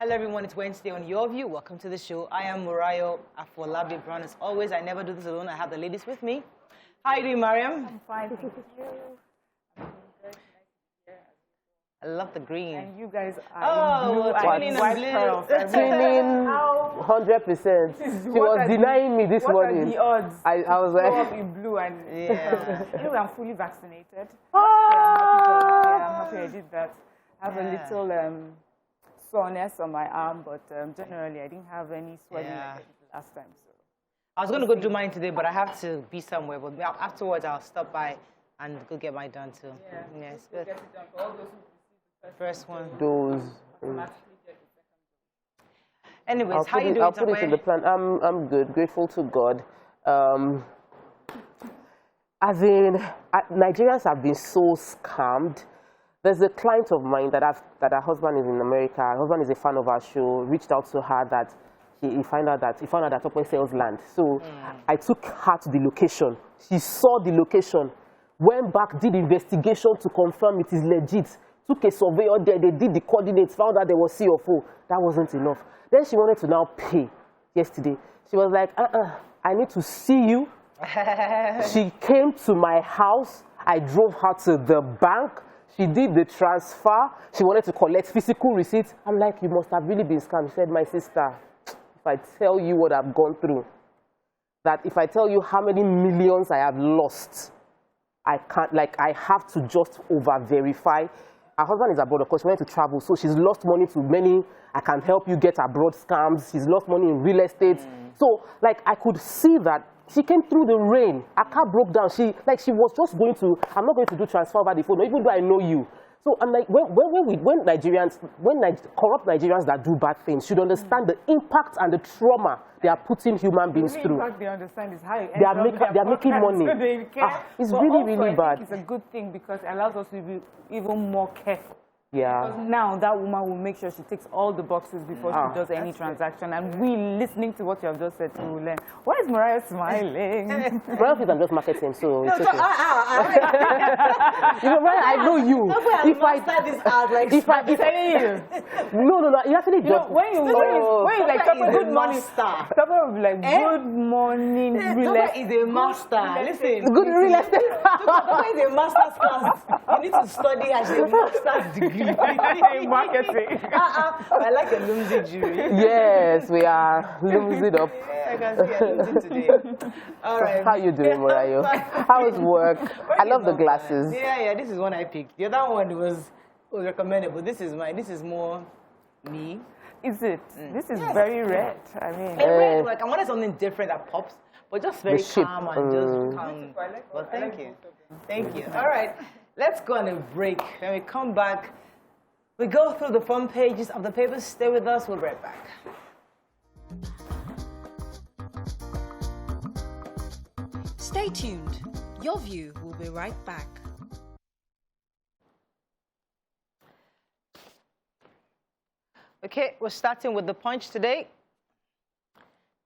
Hello everyone, it's Wednesday on Your View. Welcome to the show. I am Murayo Afolabi Brown. As always, I never do this alone. I have the ladies with me. How are you doing, Mariam? I'm fine, thank you. I love the green. And you guys are blue and white pearls. Feeling 100%. She was denying me this morning. What are the odds? I was like... Up in blue and... Yeah. Anyway, I'm fully vaccinated. Ah! I'm happy I did that. I have a little soreness on my arm, but generally I didn't have any swelling like I did last time. So. I was going to go do mine today, but I have to be somewhere. But afterwards, I'll stop by and go get mine done too. Yeah, yes, good. Get it done for all those who First one. Those. Anyways, how are you doing? I'll put it in the plan. I'm good. Grateful to God. As in, Nigerians have been so scammed. There's a client of mine that her husband is in America. Her husband is a fan of our show. Reached out to her that he found out that Tokwe sells land. So I took her to the location. She saw the location, went back, did investigation to confirm it is legit. Took a surveyor there, they did the coordinates, found out there was CFO. That wasn't enough. Then she wanted to now pay yesterday. She was like, I need to see you. She came to my house. I drove her to the bank. She did the transfer. She wanted to collect physical receipts. I'm like, you must have really been scammed. She said, my sister, if I tell you what I've gone through, that if I tell you how many millions I have lost, I can't, I have to just over-verify. Her husband is abroad, of course, she wanted to travel, so she's lost money to many, I can help you get abroad scams. She's lost money in real estate. So, I could see that she came through the rain. Her car broke down. She was just going to, I'm not going to do transfer over the phone, even though I know you. So I'm like, when corrupt Nigerians that do bad things should understand the impact and the trauma they are putting human beings through. The impact they understand is how they are making money. It's really, really bad. I think it's a good thing because it allows us to be even more careful. Yeah. Because now that woman will make sure she ticks all the boxes before she does any transaction. And we, listening to what you have just said, we will learn. Why is Mariah smiling? Mariah thinks I'm just marketing, so it's okay. You know, Mariah, I know you. If I start this out, if I'm telling you. No, you actually just... When you like, good morning, someone will be like, good morning, real estate. Is a master. Listen. Good real estate. Someone is a master's class. You need to study as a master's degree. Marketing. I like a Lumsy jury. Yes, we are Lumsy up. I can see a Lumsy today. All right. How you doing, Murayo? How is work? I love the glasses. Yeah, this is one I picked. The other one was recommendable. This is mine. This is more me. Is it? This is very red. I mean, red, I wanted something different that pops, but just very calm and just calm. Well, thank you. Thank you. All right. Let's go on a break. When we come back, we go through the front pages of the papers. Stay with us. We'll be right back. Stay tuned. Your View will be right back. Okay, we're starting with the Punch today.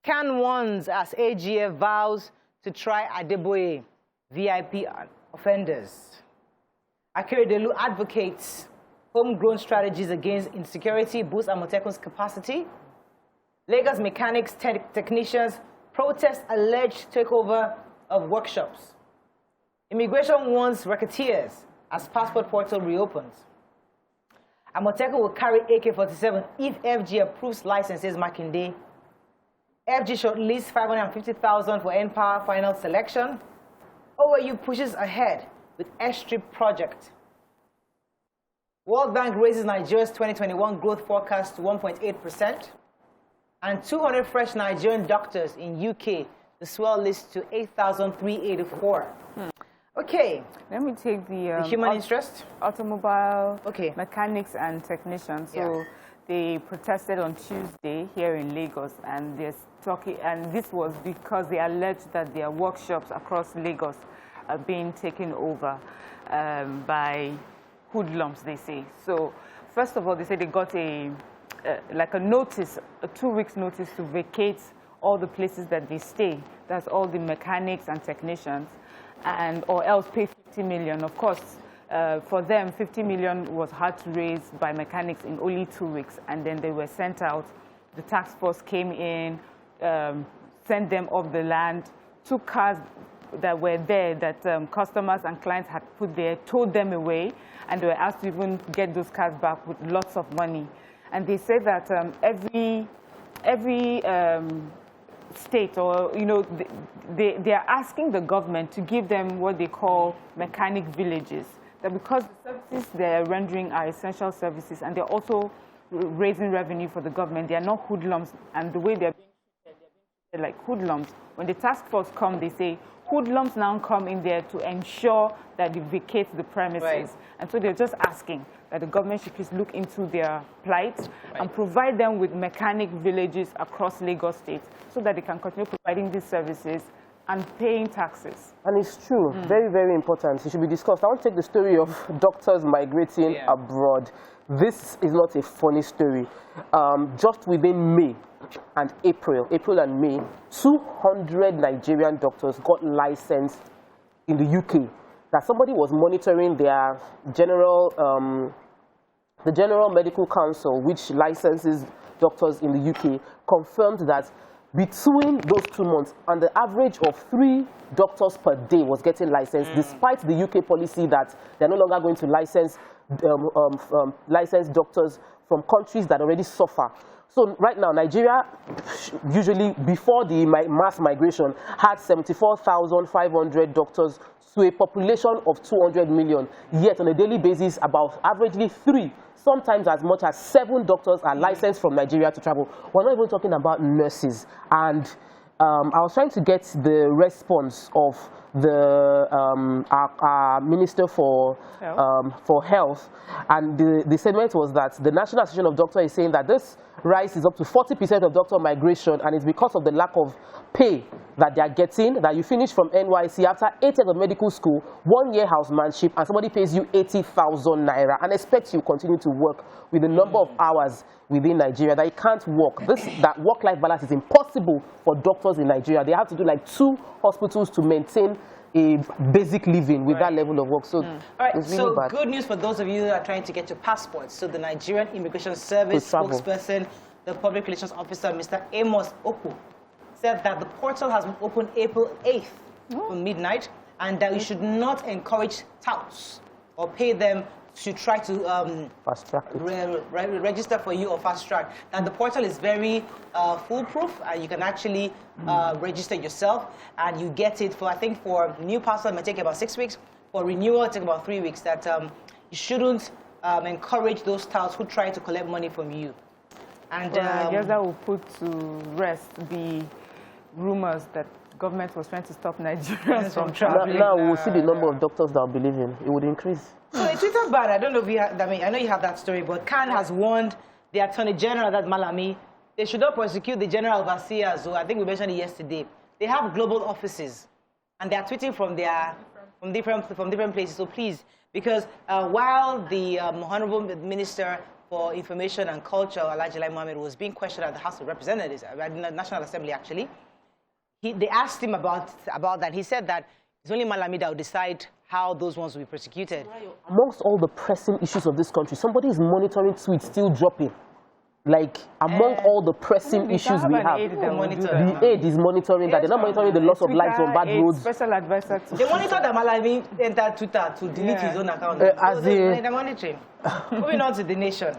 Can ones as AGF vows to try Adeboye VIP offenders. Akeredolu advocates homegrown strategies against insecurity boost Amotekun's capacity. Lagos mechanics technicians protest alleged takeover of workshops. Immigration warns racketeers as passport portal reopens. Amotekun will carry AK-47 if FG approves licenses Makinde. FG shortlists 550,000 for N-Power final selection. OAU pushes ahead with airstrip project. World Bank raises Nigeria's 2021 growth forecast to 1.8%. And 200 fresh Nigerian doctors in UK, the swell list to 8,384. Okay. Let me take the human interest. Automobile mechanics and technicians. So they protested on Tuesday here in Lagos, and this was because they alleged that their workshops across Lagos are being taken over by hoodlums, they say. So first of all, they say they got a notice, a 2 weeks notice to vacate all the places that they stay. That's all the mechanics and technicians, or else pay 50 million. Of course, For them, 50 million was hard to raise by mechanics in only 2 weeks, and then they were sent out. The task force came in, sent them off the land, took cars that were there that customers and clients had put there, towed them away, and they were asked to even get those cars back with lots of money. And they said that every state, or they are asking the government to give them what they call mechanic villages. That because the services they're rendering are essential services, and they're also raising revenue for the government, they are not hoodlums, and the way they're being treated like hoodlums. When the task force come, they say hoodlums now come in there to ensure that they vacate the premises. Right. And so they're just asking that the government should please look into their plight and provide them with mechanic villages across Lagos State so that they can continue providing these services and paying taxes. And it's true, very, very important. It should be discussed. I want to take the story of doctors migrating abroad. This is not a funny story. Just within May and April and May, 200 Nigerian doctors got licensed in the UK. That somebody was monitoring their the General Medical Council, which licenses doctors in the UK, confirmed that between those 2 months, on the average of 3 doctors per day was getting licensed, despite the UK policy that they're no longer going to license doctors from countries that already suffer. So right now, Nigeria, usually before the mass migration, had 74,500 doctors to a population of 200 million. Yet on a daily basis, about averagely 3, sometimes as much as 7 doctors are licensed from Nigeria to travel. We're not even talking about nurses. And I was trying to get the response of the our Minister for Health, and the statement was that the National Association of Doctors is saying that this rise is up to 40% of doctor migration, and it's because of the lack of pay that they are getting, that you finish from NYC after 8 years of medical school, 1 year housemanship, and somebody pays you 80,000 naira and expects you to continue to work with the number of hours within Nigeria that you can't work. That work-life balance is impossible for doctors in Nigeria. They have to do like 2 hospitals to maintain a basic living with that level of work. So, all right, it's really so bad. Good news for those of you who are trying to get your passports. So the Nigerian Immigration Service spokesperson, the Public Relations Officer, Mr. Amos Oku, said that the portal has been opened April 8th from midnight, and that you should not encourage touts or pay them to try to fast-track register for you or fast-track. And the portal is very foolproof, and you can actually register yourself, and you get it for, I think, for new passport it might take about 6 weeks. For renewal, it takes about 3 weeks. That you shouldn't encourage those touts who try to collect money from you. And I guess that will put to rest the rumors that government was trying to stop Nigerians from traveling. Now we'll see the number of doctors that will be leaving. It would increase. So it's Twitter bad. I don't know if you have, I mean, I know you have that story, but Khan has warned the Attorney General, that Malami, they should not prosecute the General Overseers, who I think we mentioned it yesterday. They have global offices, and they are tweeting from different places. So please, because while the Honorable Minister for Information and Culture, Alhaji Lai Mohammed, was being questioned at the House of Representatives, at the National Assembly actually, they asked him about that. He said that it's only Malami that will decide how those ones will be prosecuted. Amongst all the pressing issues of this country, somebody is monitoring tweets still dropping. Like, among all the pressing issues we have, the aid is monitoring that. They're not monitoring the loss of lives on bad roads. Special advisor to they monitor that Malami entered Twitter to delete his own account. They're monitoring. Moving on to the nation.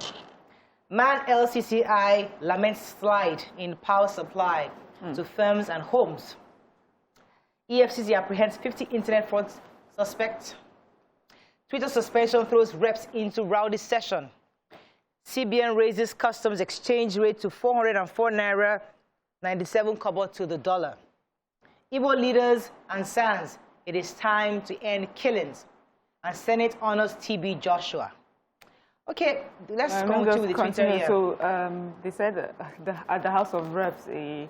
Man LCCI laments slide in power supply to firms and homes. EFCC apprehends 50 internet fraud suspects. Twitter suspension throws reps into rowdy session. CBN raises customs exchange rate to 404 naira, 97 kobo to the dollar. Igbo leaders and SANS, it is time to end killings. And Senate honors TB Joshua. Okay, let's continue with the Twitter here. So they said at the House of Reps, a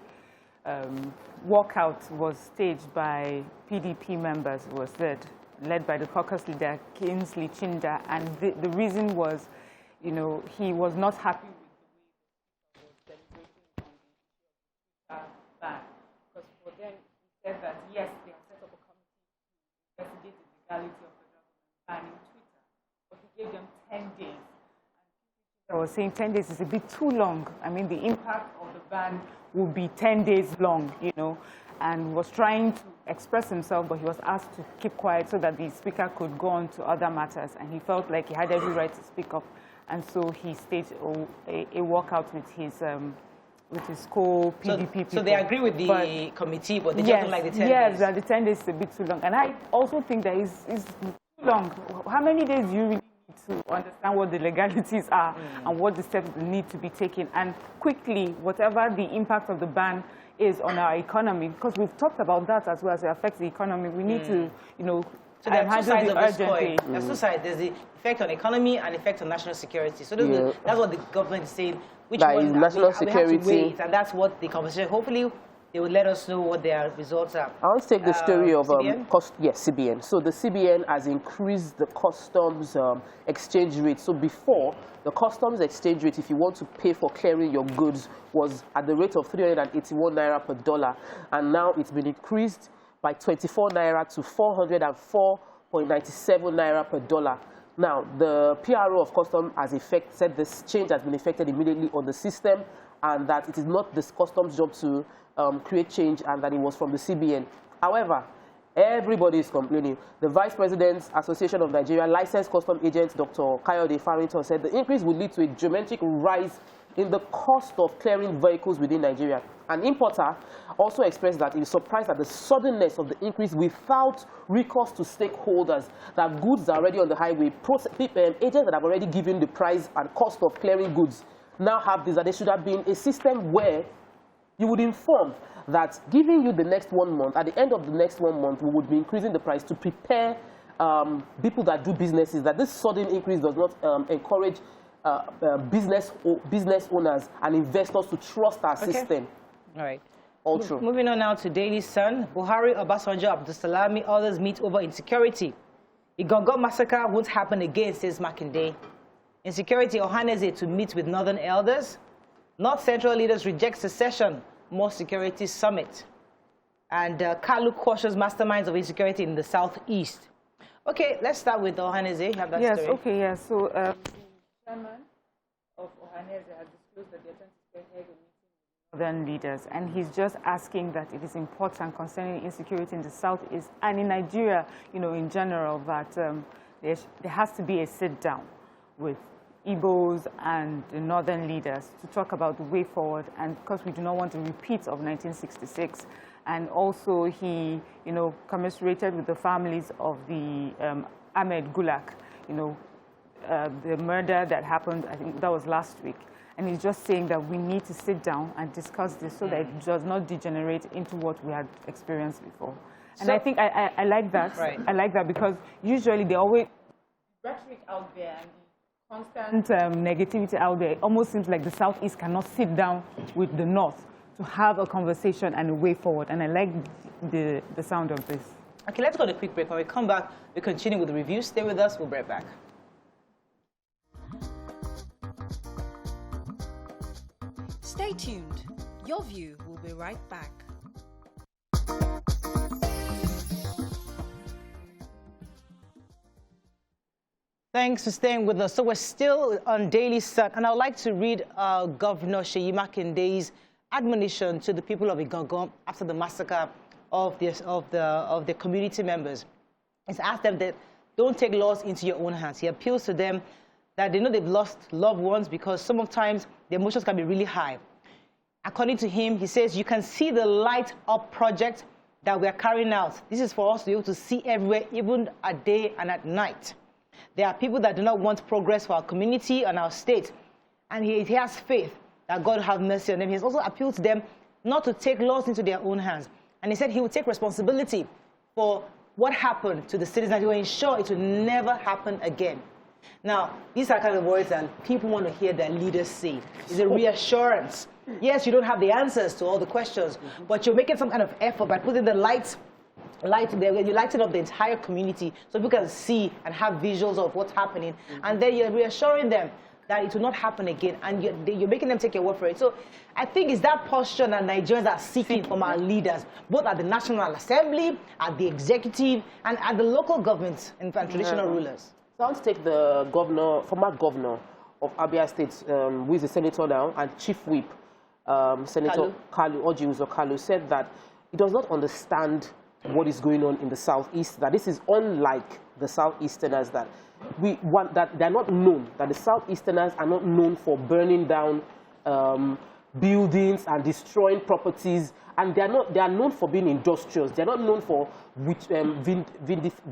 walkout was staged by PDP members, was led by the caucus leader Kingsley Chinda, and the reason was, you know, he was not happy with the way the was celebrating on the ban. Because for them, he said that yes, they have set up a committee to investigate the legality of the government banning Twitter. gave them 10 days. I was saying 10 days is a bit too long. I mean, the impact of the ban would be 10 days long, you know, and was trying to express himself, but he was asked to keep quiet so that the speaker could go on to other matters, and he felt like he had every right to speak up, and so he staged a walkout with his co-PDP people. So they agree with the committee, but they just don't like the 10 days. Yes, that the 10 days is a bit too long, and I also think that is too long. How many days do you really need to understand what the legalities are and what the steps need to be taken, and quickly, whatever the impact of the ban is on our economy, because we've talked about that as well as it affects the economy. We need to, you know, so there are two sides of this coin. There's two sides. There's the effect on economy and effect on national security. So that's what the government is saying. Which that one is national security. We have to wait, and that's what the conversation. Hopefully, they will let us know what their results are. I want to take the story of CBN? CBN. So the CBN has increased the customs exchange rate. So before, the customs exchange rate, if you want to pay for clearing your goods, was at the rate of 381 naira per dollar, and now it's been increased by 24 naira to 404.97 naira per dollar. Now, the PRO of Customs said this change has been effected immediately on the system, and that it is not the customs job to create change, and that it was from the CBN. However, everybody is complaining. The Vice President's Association of Nigeria Licensed Custom Agents, Dr. Kayode Farrington, said the increase will lead to a geometric rise in the cost of clearing vehicles within Nigeria. An importer also expressed that he is surprised at the suddenness of the increase without recourse to stakeholders, that goods are already on the highway. Agents that have already given the price and cost of clearing goods now have this, that there should have been a system where you would inform that giving you the next 1 month, at the end of the next 1 month, we would be increasing the price to prepare people that do businesses, that this sudden increase does not encourage business owners and investors to trust our system. All right. All true. Moving on now to Daily Sun. Buhari, Obasanjo, Abdulsalami, others meet over insecurity. Igongo massacre won't happen again, says Makinde. Insecurity, Ohaneze to meet with northern elders. North Central leaders reject secession, more security summit. And Kalu cautions masterminds of insecurity in the southeast. Okay, let's start with Ohaneze. You have that story. Okay, yes. So the chairman of Ohaneze has disclosed that they're trying to spearhead a meeting with northern leaders, and he's just asking that it is important concerning insecurity in the southeast and in Nigeria, you know, in general, that there has to be a sit-down with Igbos and the northern leaders to talk about the way forward, and because we do not want a repeat of 1966. And also he, you know, commiserated with the families of the Ahmed Gulak, you know, the murder that happened, I think that was last week. And he's just saying that we need to sit down and discuss this so that it does not degenerate into what we had experienced before. And I think I like that. Right. I like that because usually they always rhetoric out there and constant negativity out there. It almost seems like the Southeast cannot sit down with the North to have a conversation and a way forward. And I like the sound of this. Okay, let's go to a quick break. When we come back, we continue with the review. Stay with us. We'll be right back. Stay tuned. Your View will be right back. Thanks for staying with us. So we're still on Daily Sun, and I'd like to read Governor Seyi Makinde's admonition to the people of Igangan after the massacre of the community members. He's asked them that don't take laws into your own hands. He appeals to them that they know they've lost loved ones because sometimes the emotions can be really high. According to him, he says, you can see the light up project that we are carrying out. This is for us to be able to see everywhere, even at day and at night. There are people that do not want progress for our community and our state. And he has faith that God will have mercy on them. He has also appealed to them not to take laws into their own hands. And he said he will take responsibility for what happened to the citizens. He will ensure it will never happen again. Now, these are kind of words that people want to hear their leaders say. It's a reassurance. Yes, you don't have the answers to all the questions, but you're making some kind of effort by putting the light there. You lighten up the entire community so people can see and have visuals of what's happening. And then you're reassuring them that it will not happen again, and you're making them take your word for it. So I think it's that posture that Nigerians are seeking from our leaders, both at the National Assembly, at the executive, and at the local governments and traditional rulers. So I want to take the former governor of Abia State, who is a senator now, and chief whip, Senator Kalu, said that he does not understand what is going on in the southeast, that this is unlike the southeasterners, that they're not known, that the southeasterners are not known for burning down buildings and destroying properties, and they are known for being industrious. They're not known for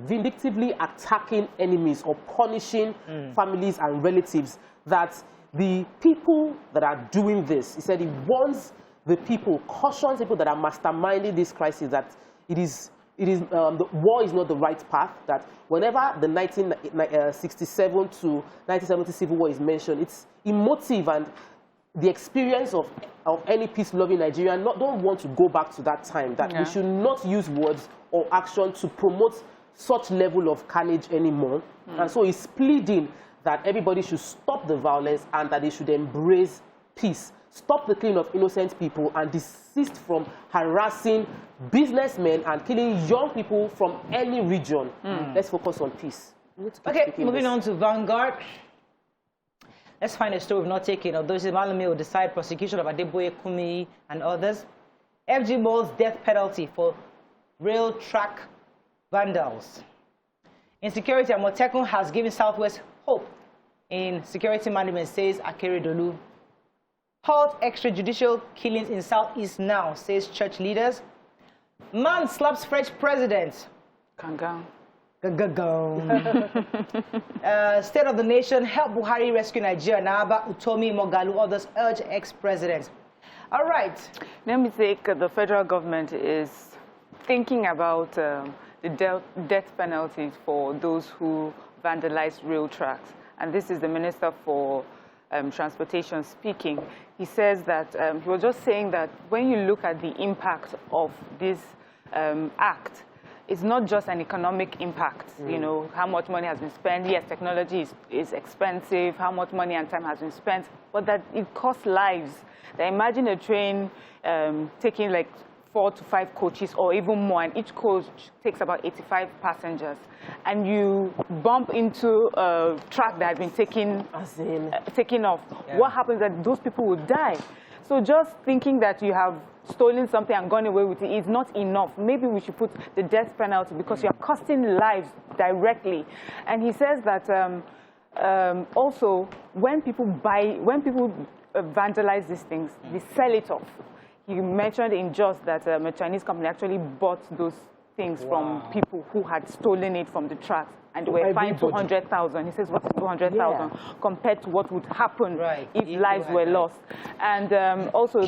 vindictively attacking enemies or punishing families and relatives. That the people that are doing this, he said he warns the people, cautions people that are masterminding this crisis, that the war is not the right path, that whenever the 1967 to 1970 civil war is mentioned, it's emotive, and the experience of any peace-loving Nigerian don't want to go back to that time, that we should not use words or action to promote such level of carnage anymore. And so he's pleading that everybody should stop the violence and that they should embrace peace. Stop the killing of innocent people and desist from harassing businessmen and killing young people from any region. Let's focus on peace. Okay, moving on to Vanguard. Let's find a story we've not taken. Although Malami will decide prosecution of Adeboye, Kumi, and others. FG Malls death penalty for rail track vandals. Insecurity at Motekun has given Southwest hope in security management, says Akeredolu. Halt extrajudicial killings in Southeast now, says church leaders. Man slaps French president. Kangang. State of the nation, help Buhari rescue Nigeria. Naaba, Utomi, Mogalu, others urge ex-presidents. All right. Let me take the federal government is thinking about the death penalties for those who vandalize rail tracks. And this is the Minister for Transportation speaking. He says that, he was just saying that when you look at the impact of this act, it's not just an economic impact, you know, how much money has been spent. Yes, technology is expensive, how much money and time has been spent, but that it costs lives. Now imagine a train taking like 4 to 5 coaches or even more, and each coach takes about 85 passengers, and you bump into a track that has been taken off. Yeah. What happens is that those people will die. So just thinking that you have stolen something and gone away with it is not enough. Maybe we should put the death penalty because you are costing lives directly. And he says that also when people vandalize these things, they sell it off. He mentioned in Just that a Chinese company actually bought those things from people who had stolen it from the tracks, and they were fined 200,000. He says, what is 200,000 compared to what would happen if lives were lost? And also,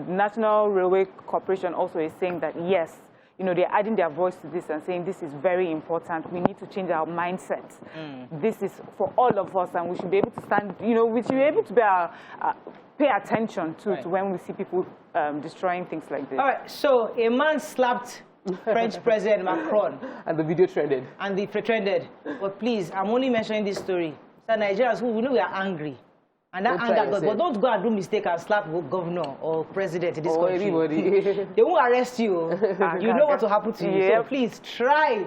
National Railway Corporation also is saying that, yes, you know, they're adding their voice to this and saying this is very important. We need to change our mindset. This is for all of us, and we should be able to stand, you know, we should be able to pay attention to when we see people destroying things like this. All right, so a man slapped French President Macron. And the video trended. And the trended. But please, I'm only mentioning this story. So Nigerians, we know we are angry. And that anger goes, but don't go and do mistake and slap governor or president in this country. Anybody. They won't arrest you. You know what will happen to you. So please try.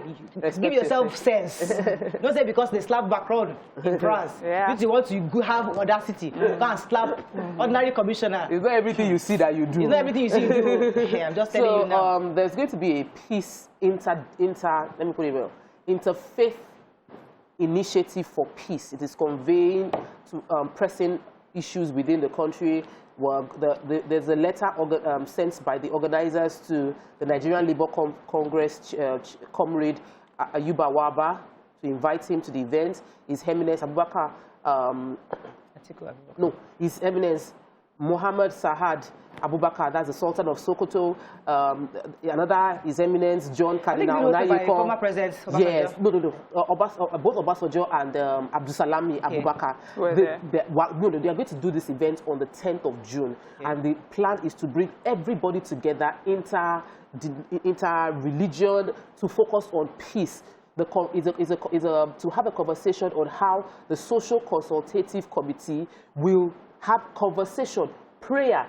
Give yourself sense. Don't say because they slap Macron in France. You want to have audacity. You can't slap ordinary commissioner. It's not everything you see that you do. It's not everything you see you do. I'm just telling you now. There's going to be a peace let me put it well, interfaith initiative for peace. It is conveying to pressing issues within the country. Well, there's a letter sent by the organizers to the Nigerian Labour Congress comrade Ayuba Waba to invite him to the event. His Eminence Abubakar, His Eminence Muhammad Sahad Abubakar, that's the Sultan of Sokoto. Another, His Eminence John Cardinal Onayeko. Former President Obasanjo. Yes, both Obasanjo and Abdusalami Abubakar. They are going to do this event on the 10th of June, and the plan is to bring everybody together, inter-religion, to focus on peace. To have a conversation on how the Social Consultative Committee will have conversation, prayer,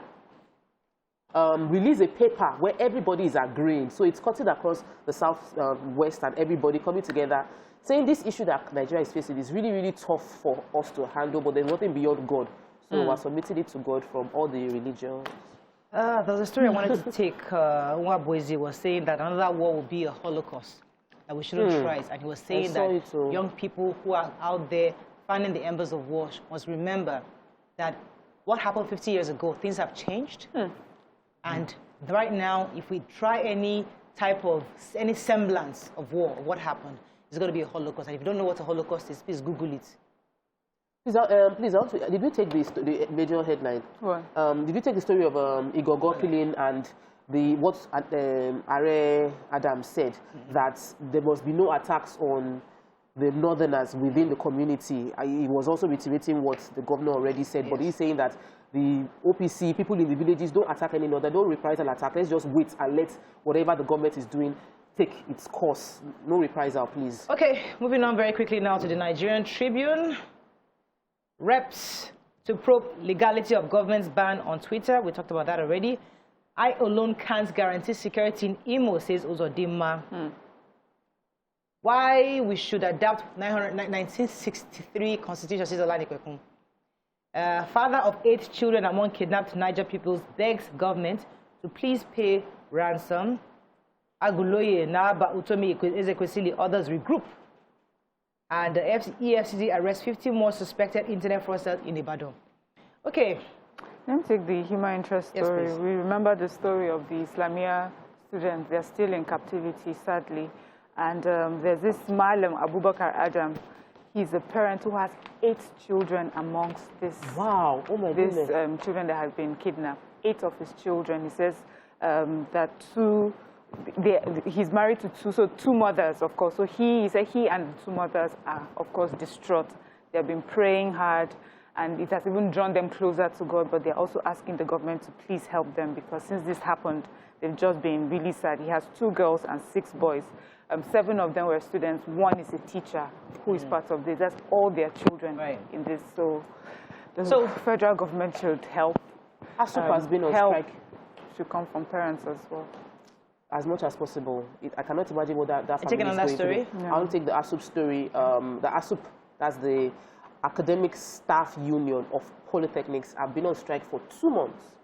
release a paper where everybody is agreeing. So it's cutting across the South, West, and everybody coming together, saying this issue that Nigeria is facing is really, really tough for us to handle, but there's nothing beyond God. So we're submitting it to God from all the religions. There was a story I wanted to take. Nwabueze was saying that another war will be a Holocaust, that we shouldn't try it. And he was saying that young people who are out there finding the embers of war must remember that what happened 50 years ago, things have changed. And right now, if we try any semblance of war, what happened, it's going to be a Holocaust. And if you don't know what a Holocaust is, please Google it. Please, did you take the major headline? What? Did you take the story of Igogo killing and what Are Adam said, that there must be no attacks on the northerners within the community? He was also reiterating what the governor already said, but he's saying that the OPC, people in the villages, don't attack any northern, don't reprisal attack. Let's just wait and let whatever the government is doing take its course. No reprisal, please. Okay, moving on very quickly now to the Nigerian Tribune. Reps to probe legality of government's ban on Twitter. We talked about that already. I alone can't guarantee security in Imo, says Uzodimma. Why we should adopt 1963 Constitution, says Olateju. Father of 8 children among kidnapped Niger peoples begs government to please pay ransom. Aguloye, Naba, Utomi, Ezekwesili, others regroup. And the EFCC arrests 50 more suspected internet fraudsters in Ibadan. Okay. Let me take the human interest story. Yes, we remember the story of the Islamia students. They're still in captivity, sadly. And there's this Malam Abubakar Adam. He's a parent who has 8 children amongst this. Wow. Oh my goodness. Children that have been kidnapped. 8 of his children. He says that he's married to 2, so 2 mothers, of course. So he said he and the 2 mothers are, of course, distraught. They've been praying hard, and it has even drawn them closer to God, but they're also asking the government to please help them, because since this happened, they've just been really sad. He has 2 girls and 6 boys. 7 of them were students. 1 is a teacher who is part of this. That's all their children in this. So the federal government should help. ASUP has been on strike. Should come from parents as well. As much as possible. I cannot imagine what that family taking on that story? No. I'll take the ASUP story. The ASUP, that's the Academic Staff Union of Polytechnics, have been on strike for 2 months.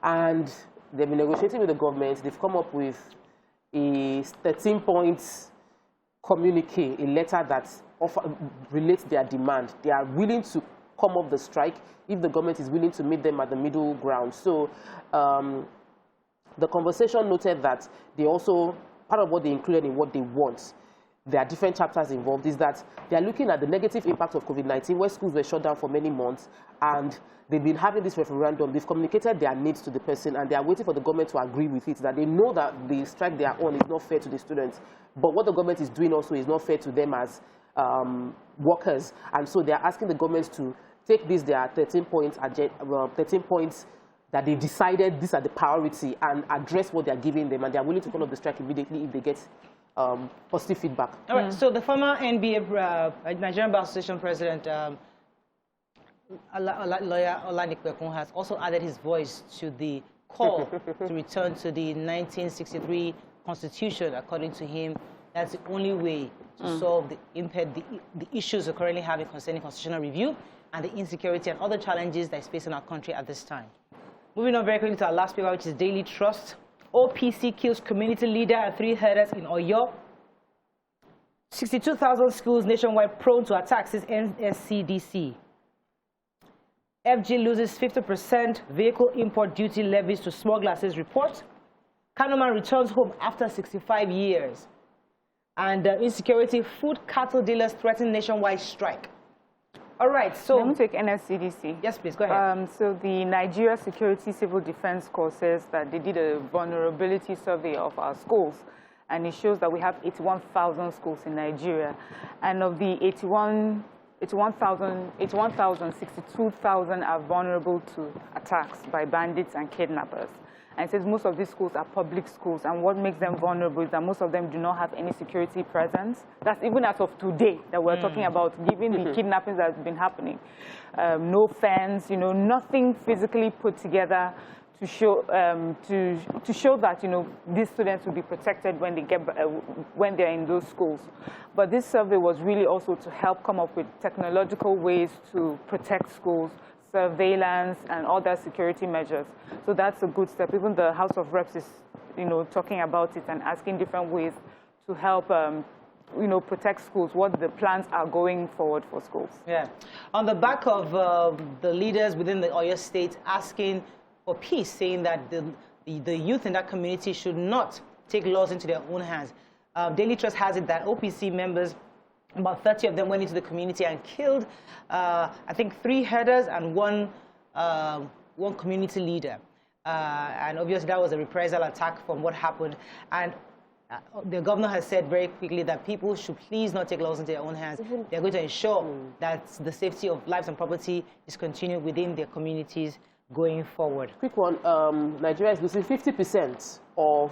And they've been negotiating with the government. They've come up with a 13-point communique, a letter that relates their demand. They are willing to come off the strike if the government is willing to meet them at the middle ground. So the conversation noted that they also, part of what they included in what they want, there are different chapters involved, is that they are looking at the negative impact of COVID-19, where schools were shut down for many months, and they've been having this referendum. They've communicated their needs to the person, and they are waiting for the government to agree with it, that they know that the strike they are on is not fair to the students. But what the government is doing also is not fair to them as workers. And so they are asking the government to take this, their 13 points that they've decided these are the priority, and address what they're giving them, and they're willing to call up the strike immediately if they get positive feedback. All right, so the former NBA Nigerian Bar Association president, lawyer Olateju, has also added his voice to the call to return to the 1963 Constitution. According to him, that's the only way to solve the issues we're currently having concerning constitutional review and the insecurity and other challenges that is facing our country at this time. Moving on very quickly to our last paper, which is Daily Trust. OPC kills community leader and 3 herders in Oyo. 62,000 schools nationwide prone to attacks, says NSCDC. FG loses 50% vehicle import duty levies to smugglers, says report. Kanoman returns home after 65 years. And insecurity, food cattle dealers threaten nationwide strike. All right, so let me take NSCDC. Yes, please, go ahead. So the Nigeria Security Civil Defense Corps says that they did a vulnerability survey of our schools, and it shows that we have 81,000 schools in Nigeria. And of the 81,000, 62,000 are vulnerable to attacks by bandits and kidnappers. And it says most of these schools are public schools, and what makes them vulnerable is that most of them do not have any security presence. That's even as of today that we're talking about, given the kidnappings that have been happening. No fence, nothing physically put together to show that these students will be protected when they when they're in those schools. But this survey was really also to help come up with technological ways to protect schools, surveillance, and other security measures. So that's a good step. Even the House of Reps is talking about it and asking different ways to help protect schools, what the plans are going forward for schools. Yeah. On the back of the leaders within the Oyo State asking for peace, saying that the youth in that community should not take laws into their own hands. Daily Trust has it that OPC members, about 30 of them, went into the community and killed, I think, 3 herders and one community leader. And obviously that was a reprisal attack from what happened. And the governor has said very quickly that people should please not take laws into their own hands. They're going to ensure that the safety of lives and property is continued within their communities going forward. Quick one, Nigeria is losing 50% of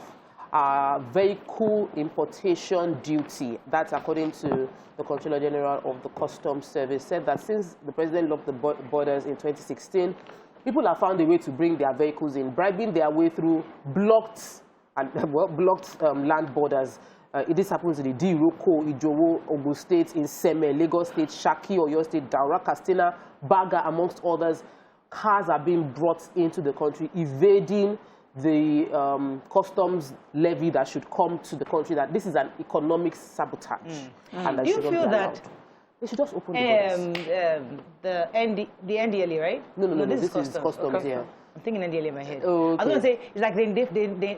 vehicle importation duty. That's according to the Controller General of the Customs Service. Said that since the president locked the borders in 2016, people have found a way to bring their vehicles in, bribing their way through blocked land borders. This happens in the D-Roko, Ijowo, Ogun State, in Seme, Lagos State, Shaki, Oyo State, Daura, Katsina, Baga, amongst others. Cars are being brought into the country, evading the customs levy that should come to the country. That this is an economic sabotage. And that Do you feel that they should just open the borders? the NDLE, right? No, this is customs, yeah. I'm thinking NDLE in my head. Oh, okay. I was going to say, it's like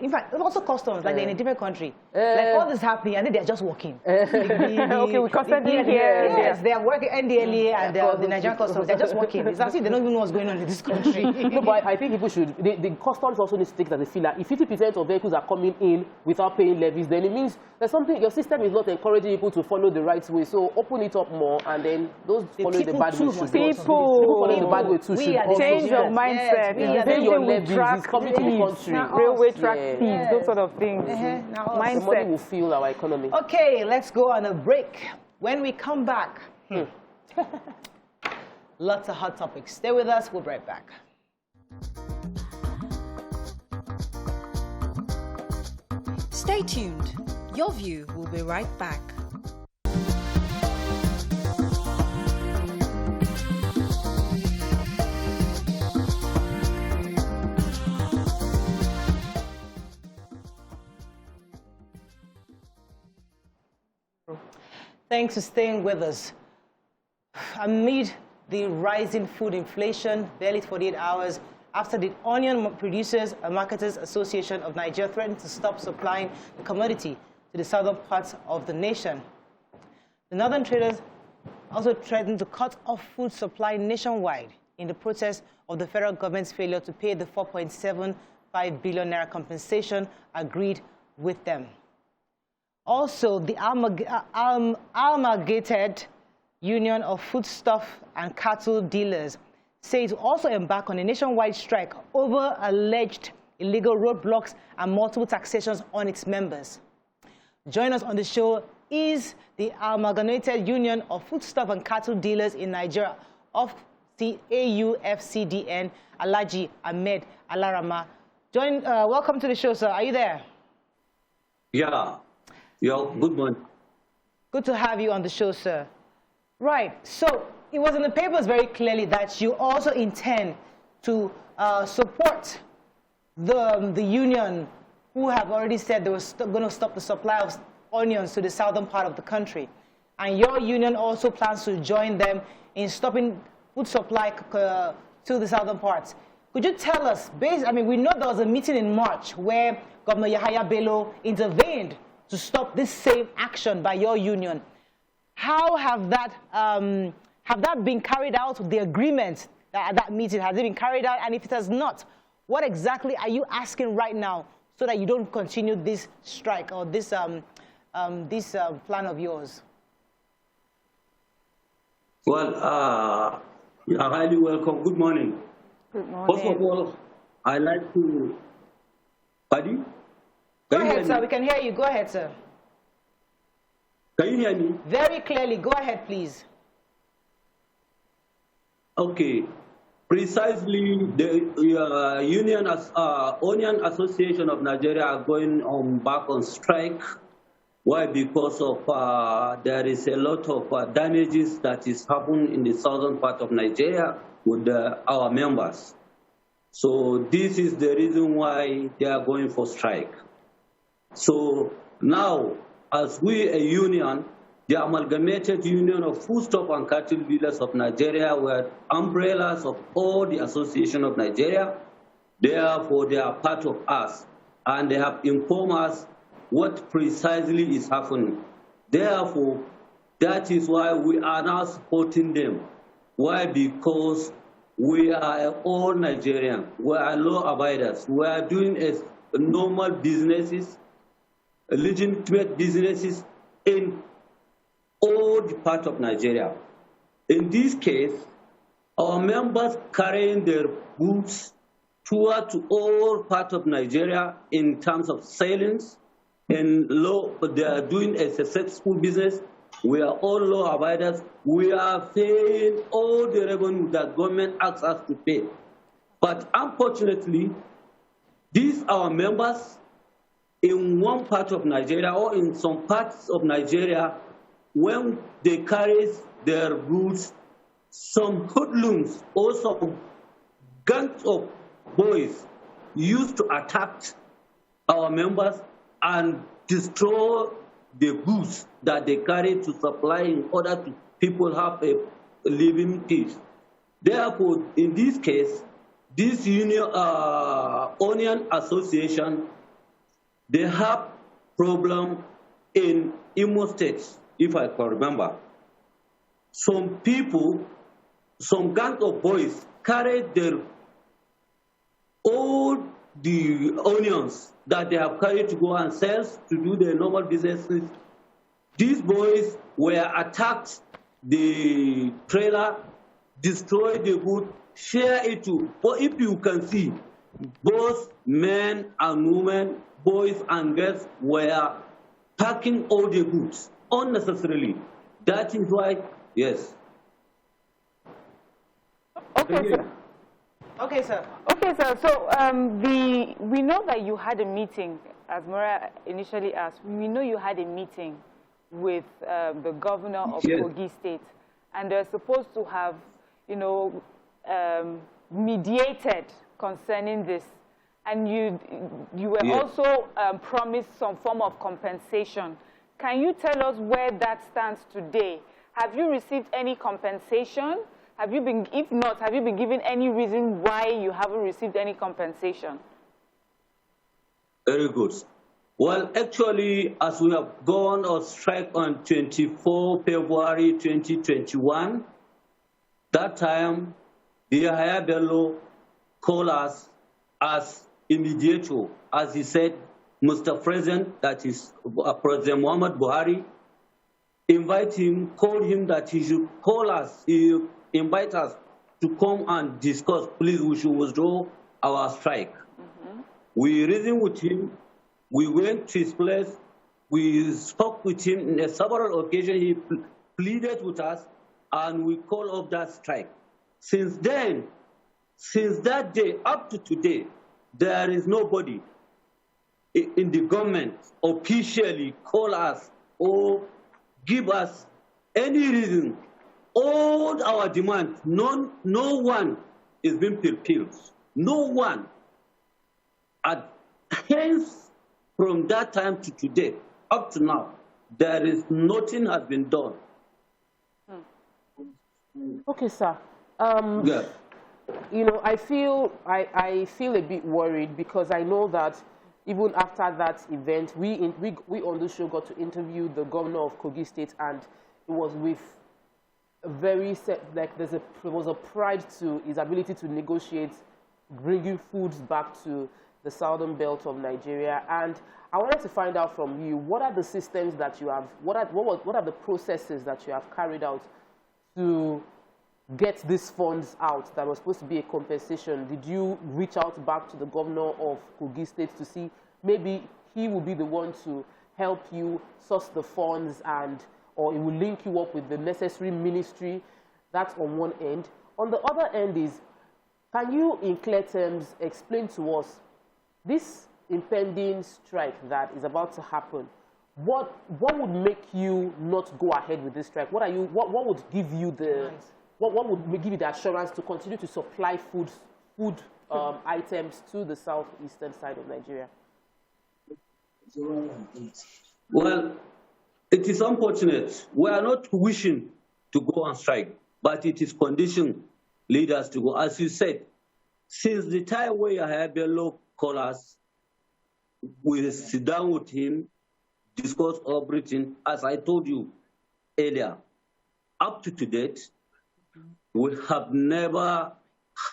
in fact, also customs, like they're in a different country. Like all this happening, and then they're just working. Okay, we constantly hear. Yes, they are working NDLE and the Nigerian customs. They're just working. It's as if they don't even know what's going on in this country. No, but I think people should. The customs also needs to take that they feel like if 50% of vehicles are coming in without paying levies, then it means there's something. Your system is not encouraging people to follow the right way. So open it up more, and then those following the bad way should people following the bad way too should also change your mindset. Pay your levies. It's coming to the country. Railway track fees, those sort of things. Mindset. The money will fuel our economy. Okay, let's go on a break. When we come back, lots of hot topics. Stay with us. We'll be right back. Stay tuned. Your View will be right back. Thanks for staying with us. Amid the rising food inflation, barely 48 hours after the Onion Producers and Marketers Association of Nigeria threatened to stop supplying the commodity to the southern parts of the nation, the northern traders also threatened to cut off food supply nationwide in the protest of the federal government's failure to pay the 4.75 billion naira compensation agreed with them. Also, the Amalgamated Union of Foodstuff and Cattle Dealers say to also embark on a nationwide strike over alleged illegal roadblocks and multiple taxations on its members. Join us on the show is the Amalgamated Union of Foodstuff and Cattle Dealers in Nigeria of the AUFCDN, Alhaji Ahmed Alarama. Welcome to the show, sir. Are you there? Yeah. Good morning. Good to have you on the show, sir. Right. So it was in the papers very clearly that you also intend to support the union who have already said they were going to stop the supply of onions to the southern part of the country. And your union also plans to join them in stopping food supply to the southern parts. Could you tell us, we know there was a meeting in March where Governor Yahaya Bello intervened to stop this same action by your union. How have that been carried out, the agreement at that meeting? Has it been carried out? And if it has not, what exactly are you asking right now so that you don't continue this strike or this plan of yours? Well, you are highly welcome. Good morning. Good morning. First of all, I'd like to... Pardon? Go ahead, sir. We can hear you. Go ahead, sir. Can you hear me? Very clearly. Go ahead, please. Okay. Precisely, the Union Association of Nigeria are going back on strike. Why? Because of there is a lot of damages that is happening in the southern part of Nigeria with our members. So this is the reason why they are going for strike. So now, as we a union, the Amalgamated Union of Foodstuff and Cattle Dealers of Nigeria were umbrellas of all the Association of Nigeria. Therefore, they are part of us, and they have informed us what precisely is happening. Therefore, that is why we are now supporting them. Why? Because we are all Nigerian. We are law abiders. We are doing normal businesses, legitimate businesses in all the part of Nigeria. In this case, our members carrying their goods toward to all part of Nigeria in terms of salience, and they are doing a successful business. We are all law abiders. We are paying all the revenue that government asks us to pay. But unfortunately, these our members in one part of Nigeria or in some parts of Nigeria, when they carry their goods, some hoodlums or some gangs of boys used to attack our members and destroy the goods that they carry to supply in order to people have a living peace. Therefore, in this case, this Union Association, they have problem in Imo State, if I can remember. Some people, some gang of boys carried all the onions that they have carried to go and sell to do their normal businesses. These boys were attacked the trailer, destroyed the wood, share it too. But if you can see, both men and women, boys and girls were packing all the goods unnecessarily. That is why, yes. Okay, sir. Okay, sir. Okay, sir. So we know that you had a meeting, as Mora initially asked. We know you had a meeting with the governor of Kogi State, and they're supposed to have, mediated concerning this. And you were also promised some form of compensation. Can you tell us where that stands today? Have you received any compensation? Have you been, if not, have you been given any reason why you haven't received any compensation? Very good. Well, actually, as we have gone on strike on 24 February 2021, that time, the Yahya Bello called us as a mediator, as he said, Mr. President, that is President Muhammad Buhari, called him that he should call us, invite us to come and discuss. Please, we should withdraw our strike. We reasoned with him. We went to his place. We spoke with him on several occasions. He pleaded with us, and we called off that strike. Since then, since that day up to today, there is nobody in the government officially call us or give us any reason. All our demands, no one is being fulfilled. No one. And hence, from that time to today, up to now, there is nothing has been done. Okay, sir. Yeah. I feel a bit worried because I know that even after that event, we on the show got to interview the governor of Kogi State, and it was with a very there was a pride to his ability to negotiate, bringing foods back to the southern belt of Nigeria. And I wanted to find out from you, what are the systems that you have, what are the processes that you have carried out to get these funds out that was supposed to be a compensation? Did you reach out back to the governor of Kogi State to see maybe he will be the one to help you source the funds, or it will link you up with the necessary ministry? That's on one end. On the other end is, Can you, in clear terms, explain to us this impending strike that is about to happen? What would make you not go ahead with this strike? What would give you the what would give you the assurance to continue to supply food items to the southeastern side of Nigeria? Well, it is unfortunate. We are not wishing to go on strike, but it is conditioned leaders to go. As you said, since the time where Yahya Bello called us, we sit down with him, discuss everything. As I told you earlier, up to date, we have never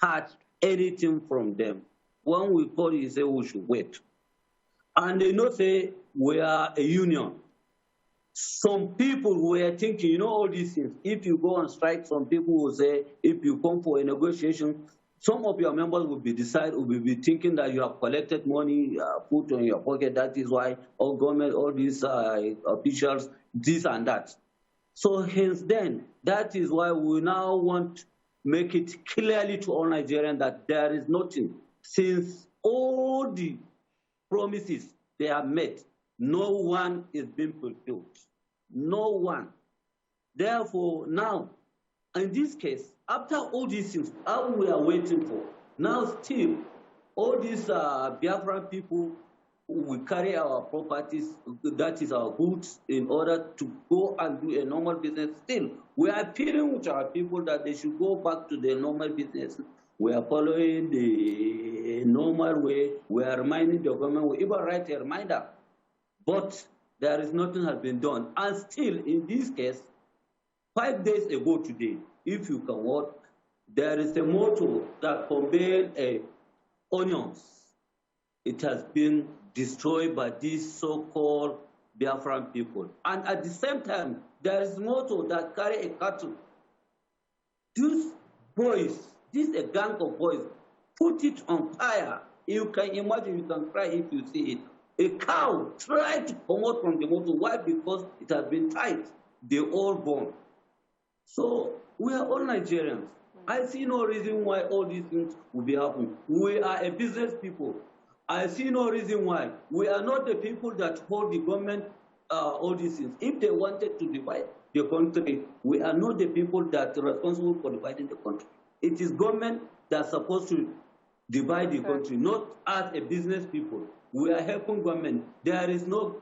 had anything from them. When we call, he said we should wait. And they not say we are a union. Some people were thinking, you know, all these things. If you go on strike, some people will say, if you come for a negotiation, some of your members will be thinking that you have collected money, put on your pocket. That is why all government, all these officials, this and that. So hence then, that is why we now want to make it clearly to all Nigerians that there is nothing. Since all the promises they have made, no one is being fulfilled. No one. Therefore, now, in this case, after all these things, all we are waiting for, now still, all these Biafran people will carry our properties, that is our goods, in order to go and do a normal business. Still, we are appealing with our people that they should go back to their normal business. We are following the normal way. We are reminding the government. We even write a reminder. But there is nothing has been done. And still, in this case, 5 days ago today, if you can work, there is a motor that conveyed onions. It has been destroyed by these so-called Biafran people. And at the same time, there is motor that carry a cattle. These boys, this is a gang of boys, put it on fire. You can imagine, you can cry if you see it. A cow tried to come out from the motor. Why? Because it has been tied. They all born. So we are all Nigerians. I see no reason why all these things will be happening. We are a business people. I see no reason why. We are not the people that hold the government all these things. If they wanted to divide the country, we are not the people that are responsible for dividing the country. It is government that's supposed to divide the country, not as a business people. We are helping government. There is no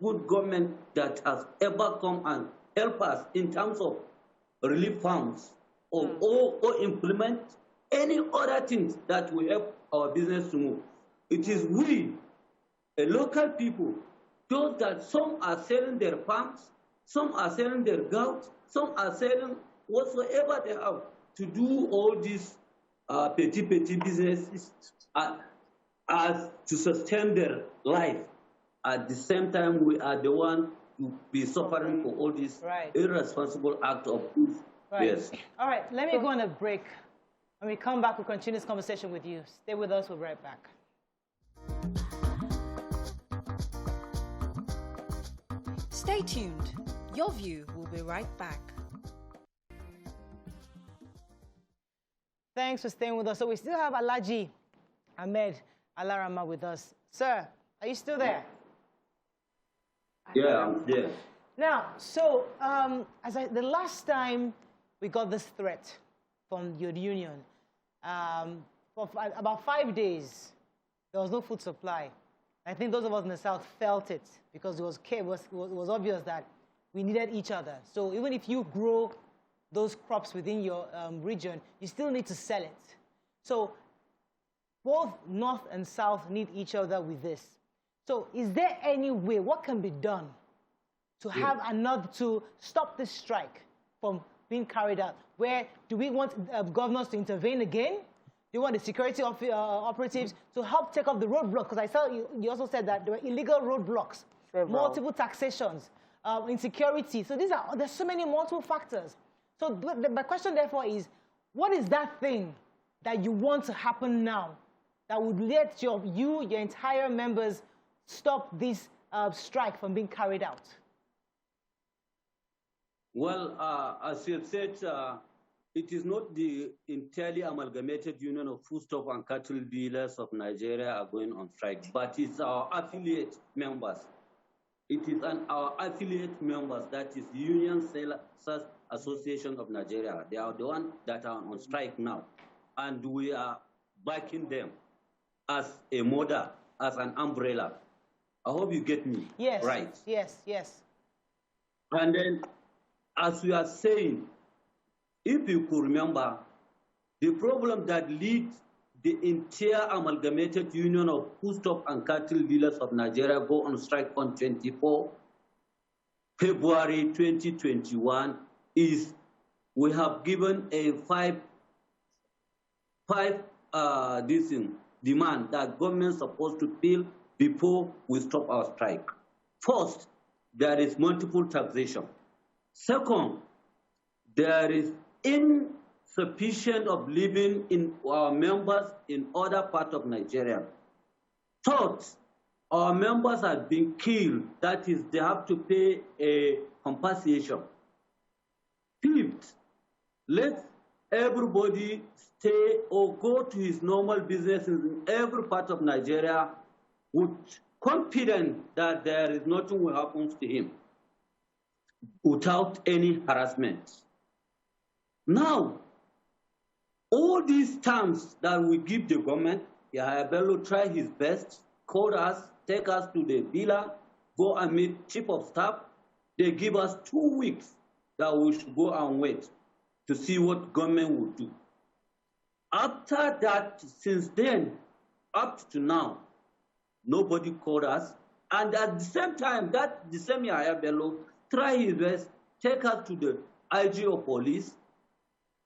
good government that has ever come and help us in terms of relief funds or implement any other things that will help our business to move. It is we, a local people, those that some are selling their farms, some are selling their goats, some are selling whatsoever they have to do all these petty businesses as to sustain their life. At the same time, we are the one to be suffering for all these irresponsible acts of peace. Yes. All right, let me go on a break. When we come back, we'll continue this conversation with you. Stay with us, we'll be right back. Stay tuned. Your View will be right back. Thanks for staying with us. So we still have Alhaji Ahmed Alarama with us. Sir, are you still there? Yeah, I'm there. Now, so the last time we got this threat from your union, for about 5 days, there was no food supply. I think those of us in the South felt it because it was obvious that we needed each other. So even if you grow those crops within your region, you still need to sell it. So both North and South need each other with this. So is there any way, what can be done to have to stop this strike from being carried out? Where do we want governors to intervene again? Do you want the security operatives to help take off the roadblocks? Because I saw you also said that there were illegal roadblocks, multiple taxations, insecurity. So there's so many multiple factors. So my question therefore is, what is that thing that you want to happen now that would let your entire members stop this strike from being carried out? Well, as you have said, it is not the entirely amalgamated Union of Foodstuff and Cattle Dealers of Nigeria are going on strike, but it's our affiliate members. It is our affiliate members, that is Union Sellers Association of Nigeria. They are the ones that are on strike now. And we are backing them as a mother, as an umbrella. I hope you get me right. Yes, yes. And then, as we are saying, if you could remember, the problem that leads the entire amalgamated Union of Foodstuff and Cattle Dealers of Nigeria go on strike on 24 February 2021 is we have given a five demand that government is supposed to fill before we stop our strike. First, there is multiple taxation. Second, there is insufficient of living in our members in other parts of Nigeria. Third, our members are being killed. That is, they have to pay a compensation. Fifth, let everybody stay or go to his normal businesses in every part of Nigeria with confidence that there is nothing will happen to him without any harassment. Now, all these terms that we give the government, Yahya Bello try his best, call us, take us to the villa, go and meet chief of staff. They give us 2 weeks that we should go and wait to see what government will do. After that, since then, up to now, nobody called us. And at the same time, the same Yahya Bello try his best, take us to the IG of police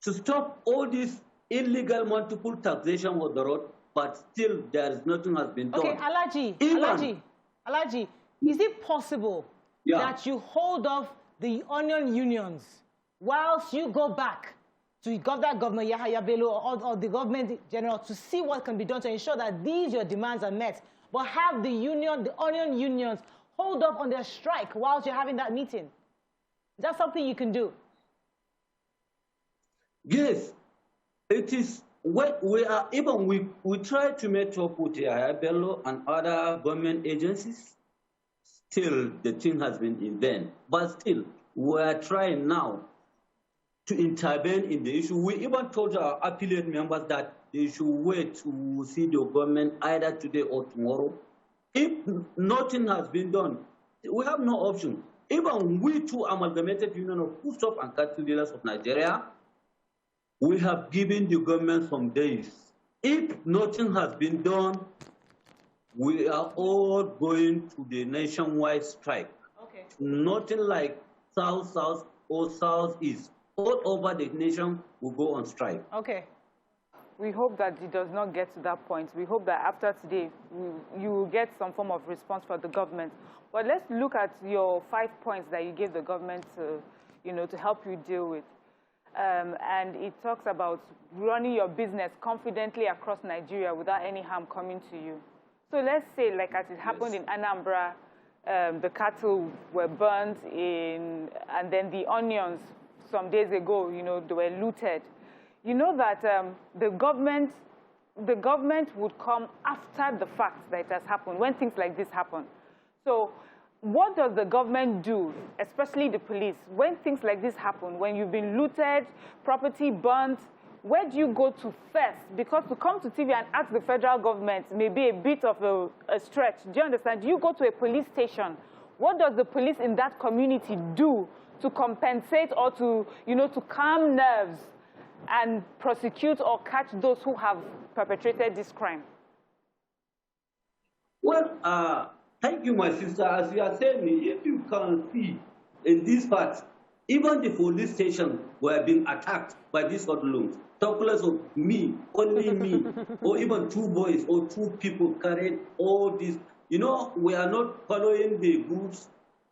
to stop all this illegal multiple taxation on the road, but still there is nothing has been done. Okay, Alaji, is it possible that you hold off the onion unions whilst you go back to that governor Yahya Bello or the government general to see what can be done to ensure that your demands are met, but have the onion unions hold up on their strike whilst you're having that meeting? Is that something you can do? Yes, it is. What we are even we try to meet up with Yahya Bello and other government agencies. Still, the thing has been in vain. But still, we are trying now to intervene in the issue. We even told our affiliate members that they should wait to see the government either today or tomorrow. If nothing has been done, we have no option. Even we too, Amalgamated Union of Foodstuff and Cattle Dealers of Nigeria, we have given the government some days. If nothing has been done, we are all going to the nationwide strike. Okay. Nothing like south-south or southeast. All over the nation will go on strike. Okay. We hope that it does not get to that point. We hope that after today, you will get some form of response from the government. But let's look at your 5 points that you gave the government to, to help you deal with. And it talks about running your business confidently across Nigeria without any harm coming to you. So let's say, like as it happened in Anambra, the cattle were burnt and then the onions some days ago, they were looted. You know that the government would come after the fact that it has happened, when things like this happen. So what does the government do, especially the police, when things like this happen, when you've been looted, property burnt? Where do you go to first? Because to come to TV and ask the federal government may be a bit of a stretch. Do you understand? Do you go to a police station? What does the police in that community do to compensate or to calm nerves and prosecute or catch those who have perpetrated this crime? Well, thank you, my sister. As you are saying, if you can see in this part, even the police station were being attacked by these hoodlums. Talk less of me, only me, or even 2 boys or 2 people carried all this. We are not following the groups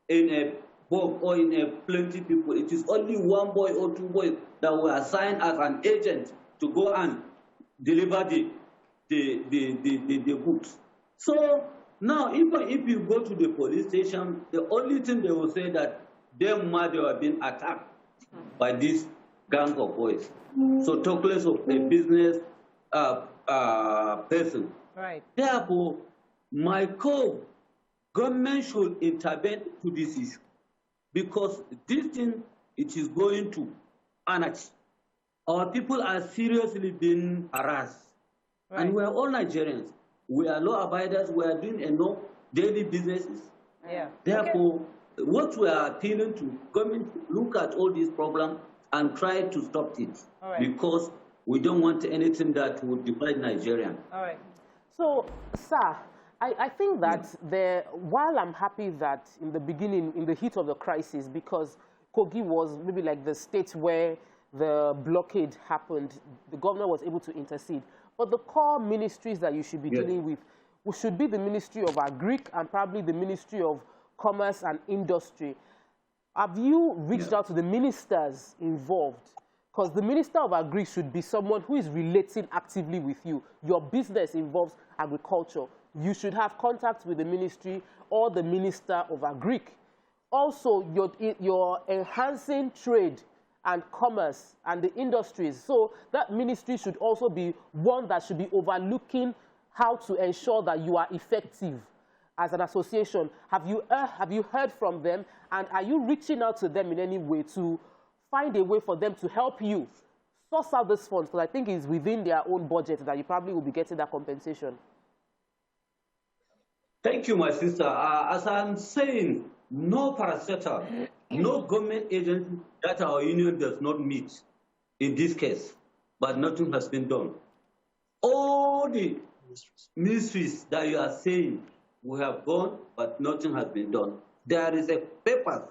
in a bulk or in a plenty people. It is only 1 boy or 2 boys that were assigned as an agent to go and deliver the goods. So now, even if you go to the police station, the only thing they will say that they were being attacked by these gang of boys. So talk less of a business person. Right. Therefore, my call, government should intervene to this issue because this thing, it is going to anarchy. Our people are seriously being harassed. Right. And we are all Nigerians. We are law abiders. We are doing enough daily businesses. Yeah. Therefore, what we are appealing to government, look at all these problems and try to stop it. Right. Because we don't want anything that would divide Nigeria. All right. So, sir, I think that while I'm happy that in the beginning, in the heat of the crisis, because Kogi was maybe like the state where the blockade happened, the governor was able to intercede. But the core ministries that you should be dealing with should be the Ministry of Agric and probably the Ministry of Commerce and Industry. Have you reached out to the ministers involved? Because the Minister of Agri should be someone who is relating actively with you. Your business involves agriculture. You should have contact with the ministry or the Minister of Agric. Also, you're enhancing trade and commerce and the industries. So that ministry should also be one that should be overlooking how to ensure that you are effective as an association. Have you heard from them, and are you reaching out to them in any way to find a way for them to help you source out these funds? Because I think it's within their own budget that you probably will be getting that compensation. Thank you, my sister. As I'm saying, no parastatal, no government agency that our union does not meet in this case, but nothing has been done. All the ministries that you are saying, we have gone, but nothing has been done. There is a paper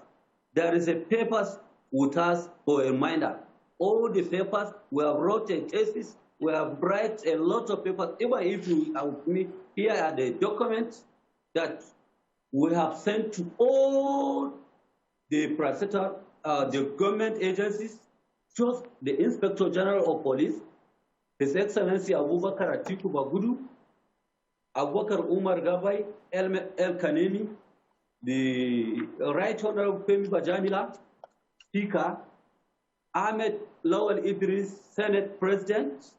with us for a reminder. All the papers, we have wrote a thesis, we have written a lot of papers. Even if you are with me, here are the documents that we have sent to all the the government agencies, just the Inspector General of Police, His Excellency Abubakar Atiku Bagudu, Abubakar Umar Gabai, El Kanemi, the Right Honorable Femi Bajamila, Speaker, Ahmed Lawal Idris, Senate President,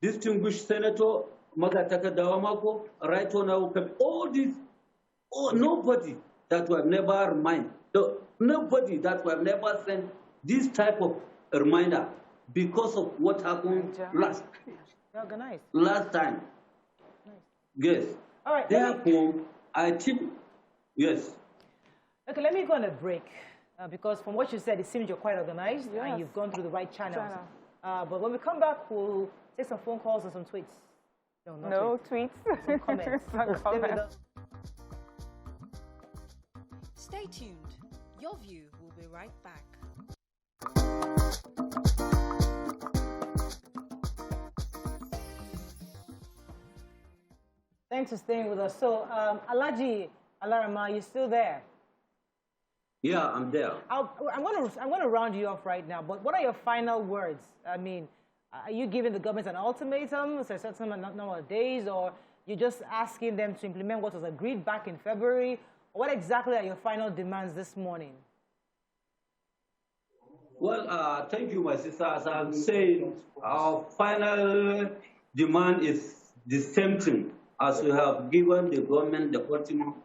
Distinguished Senator Magataka Dawamako, Right Honorable, all these, nobody that we have never reminded, nobody that we have never sent this type of reminder because of what happened last time. Yes. All right. Therefore, I think, yes. Okay, let me go on a break because from what you said, it seems you're quite organized and you've gone through the right channels. But when we come back, we'll take some phone calls and some tweets. No tweets. Some comments. Some comments. Stay tuned. Your View will be right back. Thanks for staying with us. So, Alhaji Alarama, you still there? Yeah, I'm there. I'm going to round you off right now, but what are your final words? I mean, are you giving the government an ultimatum, so a certain number of days, or you're just asking them to implement what was agreed back in February? What exactly are your final demands this morning? Well, thank you, my sister. As I'm saying, our final demand is the same thing as we have given the government the ultimatum.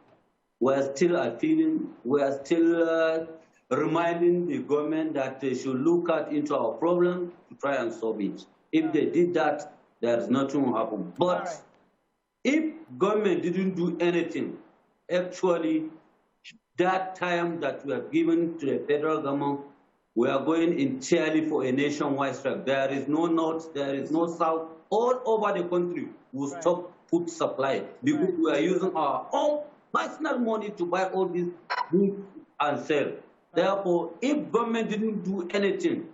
We are still appealing. We are still reminding the government that they should look into our problem to try and solve it. If they did that, there is nothing will happen. But if government didn't do anything, actually, that time that we have given to the federal government, we are going entirely for a nationwide strike. There is no north, there is no south. All over the country, we will stop food supply because we are using our own personal money to buy all these goods and sell. Therefore, if government didn't do anything,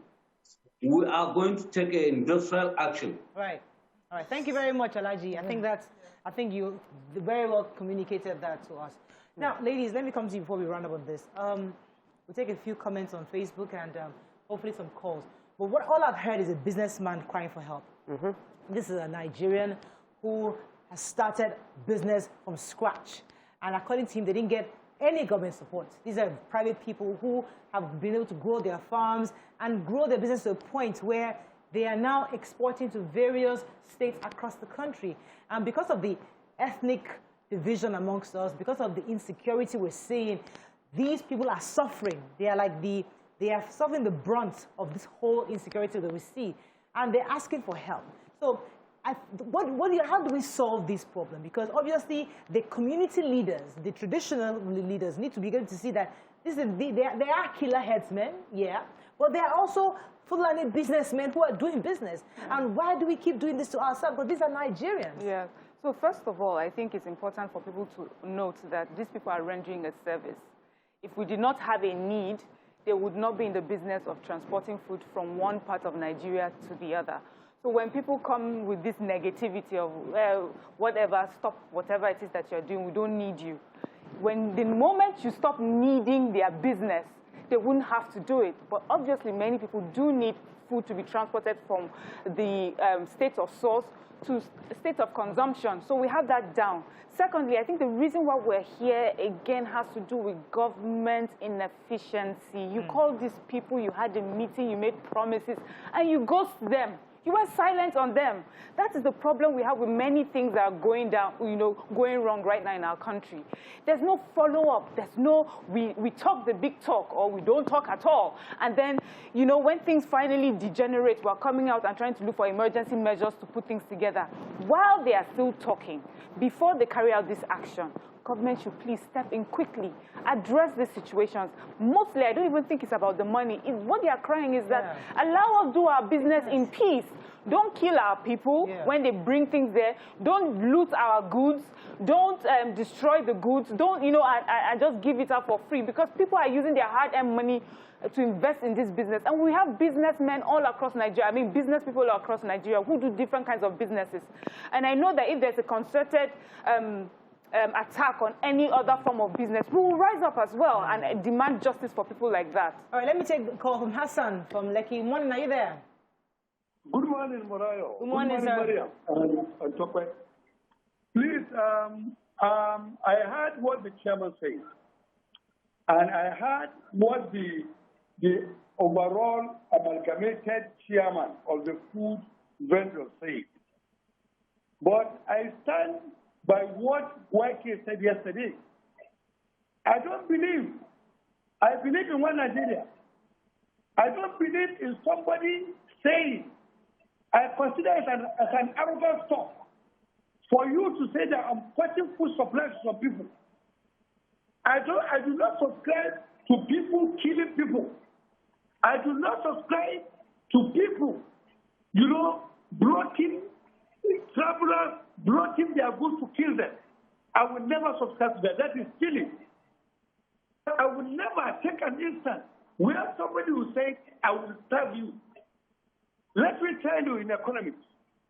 we are going to take an industrial action. Right. All right. Thank you very much, Alhaji. I think you very well communicated that to us. Now, ladies, let me come to you before we round up on this. We'll take a few comments on Facebook and hopefully some calls. But all I've heard is a businessman crying for help. This is a Nigerian who has started business from scratch. And according to him, they didn't get any government support. These are private people who have been able to grow their farms and grow their business to a point where they are now exporting to various states across the country. And because of the ethnic division amongst us, because of the insecurity we're seeing, these people are suffering. They are suffering the brunt of this whole insecurity that we see. And they're asking for help. So how do we solve this problem? Because obviously the community leaders, the traditional leaders need to be able to see that they are killer headsmen, yeah, but they are also Fulani businessmen who are doing business. And why do we keep doing this to ourselves? Because these are Nigerians. Yeah. So first of all, I think it's important for people to note that these people are rendering a service. If we did not have a need, they would not be in the business of transporting food from one part of Nigeria to the other. So when people come with this negativity of, well, whatever, stop whatever it is that you're doing, we don't need you. When the moment you stop needing their business, they wouldn't have to do it. But obviously, many people do need food to be transported from the state of source to state of consumption. So we have that down. Secondly, I think the reason why we're here, again, has to do with government inefficiency. You called these people, you had a meeting, you made promises, and you ghost them. You were silent on them. That is the problem we have with many things that are going down, going wrong right now in our country. There's no follow-up. There's no, we talk the big talk or we don't talk at all. And then, when things finally degenerate, we're coming out and trying to look for emergency measures to put things together. While they are still talking, before they carry out this action, government should please step in quickly, address these situations. Mostly, I don't even think it's about the money. What they are crying is that allow us do our business in peace. Don't kill our people when they bring things there. Don't loot our goods. Don't destroy the goods. Don't, and just give it up for free, because people are using their hard-earned money to invest in this business. And we have businessmen all across Nigeria, business people all across Nigeria who do different kinds of businesses. And I know that if there's a concerted attack on any other form of business, we will rise up as well and demand justice for people like that. All right, let me take the call from Hassan from Lekki. Morning, are you there? Good morning, Morayo. Good morning, sir. Maria. Please, I heard what the chairman said, and I heard what the overall amalgamated chairman of the food vendor said. But I stand by what YK said yesterday. I don't believe. I believe in one Nigeria. I don't believe in somebody saying, I consider it as an arrogant talk for you to say that I'm cutting food supply to some people. I do not subscribe to people killing people. I do not subscribe to people, blocking travelers, blocking their goods to kill them. I will never subscribe to that. That is killing. I will never take an instance where somebody will say, I will serve you. Let me tell you, in economics,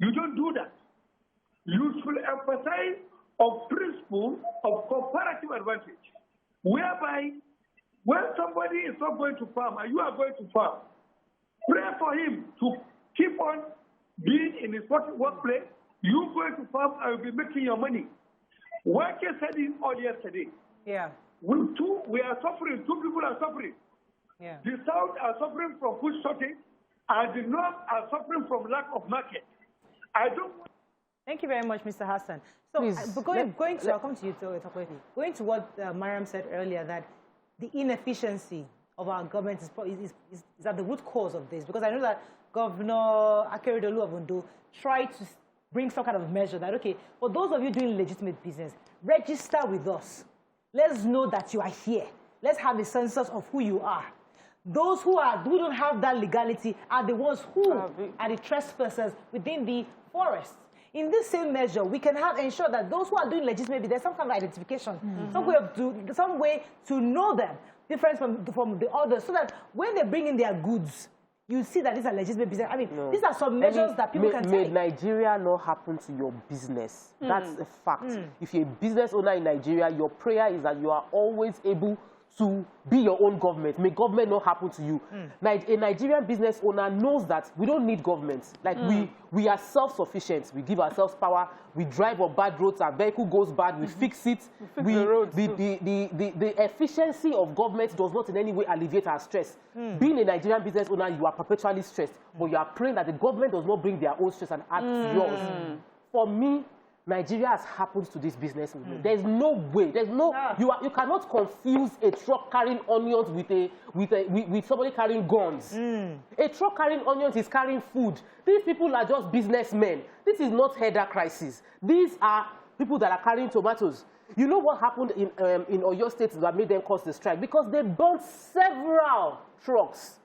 you don't do that. You should emphasize on principle of comparative advantage, whereby when somebody is not going to farm and you are going to farm, pray for him to keep on being in his workplace. You going to farm and will be making your money. What you said it all yesterday. Yeah. We are suffering. Two people are suffering. Yeah. The South are suffering from food shortage, and the North are suffering from lack of market. Thank you very much, Mr. Hassan. So, I'll come to you, going to what Mariam said earlier, that the inefficiency of our government is at the root cause of this, because I know that Governor Akeredolu of Ondo tried to bring some kind of measure that, okay, for those of you doing legitimate business, register with us. Let's know that you are here. Let's have a census of who you are. Those who don't have that legality are the ones who are the trespassers within the forest. In this same measure, we can ensure that those who are doing legitimate business, there's some kind of identification, some way to know them, different from the others, so that when they bring in their goods, you see that these are legitimate business. These are some measures that people can take. May Nigeria not happen to your business. That's a fact. If you're a business owner in Nigeria, your prayer is that you are always able to be your own government. May government not happen to you. A Nigerian business owner knows that we don't need government. Like we are self-sufficient. We give ourselves power. We drive on bad roads. Our vehicle goes bad. We fix it. The efficiency of government does not in any way alleviate our stress. Being a Nigerian business owner, you are perpetually stressed. But you are praying that the government does not bring their own stress and add to yours. For me, Nigeria has happened to this business movement. There's no way. There's no. You cannot confuse a truck carrying onions with somebody carrying guns. A truck carrying onions is carrying food. These people are just businessmen. This is not header crisis. These are people that are carrying tomatoes. You know what happened in Oyo State that made them cause the strike? Because they burnt several trucks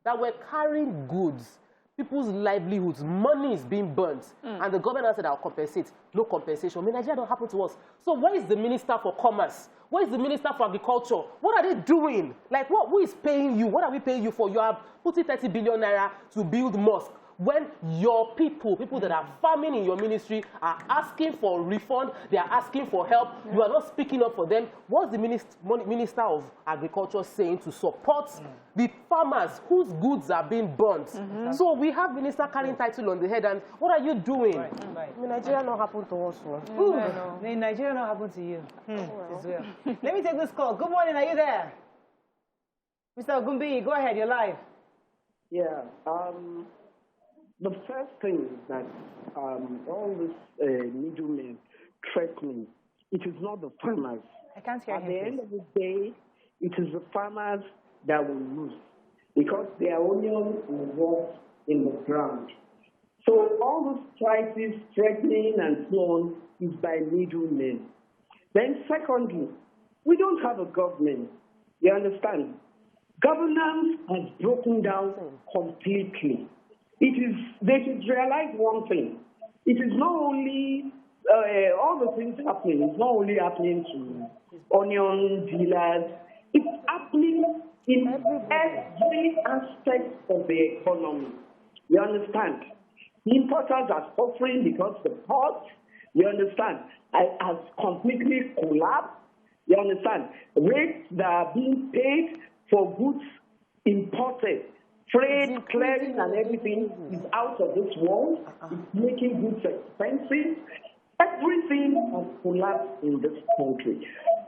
that were carrying goods. People's livelihoods, money is being burnt, and the government said, I'll compensate. No compensation. I mean, Nigeria don't happen to us. So where is the Minister for Commerce? Where is the Minister for Agriculture? What are they doing? Like, who is paying you? What are we paying you for? You are putting 30 billion naira to build mosque. When your people that are farming in your ministry are asking for refund, they are asking for help, you are not speaking up for them. What's the Minister of Agriculture saying to support the farmers whose goods are being burnt? So we have minister carrying title on the head, and what are you doing? I mean, Nigeria not happen to us. May Nigeria not happen to you as well. Let me take this call. Good morning, are you there? Mr. Ogumbi, go ahead, you're live. Yeah, the first thing is that all this middlemen threatening, it is not the farmers. I can't hear At him, the end of the day, it is the farmers that will lose because their onion will rot in the ground. So all those prices threatening and so on is by middlemen. Then secondly, we don't have a government. You understand? Governance has broken down completely. They should realize one thing. It is not only all the things happening. It's not only happening to onion dealers. It's happening in every aspect of the economy. You understand? The importers are suffering because the port, you understand, has completely collapsed. You understand? Rates that are being paid for goods imported, trade, clearing, and everything is out of this world. It's making goods expensive. Everything has collapsed in this country.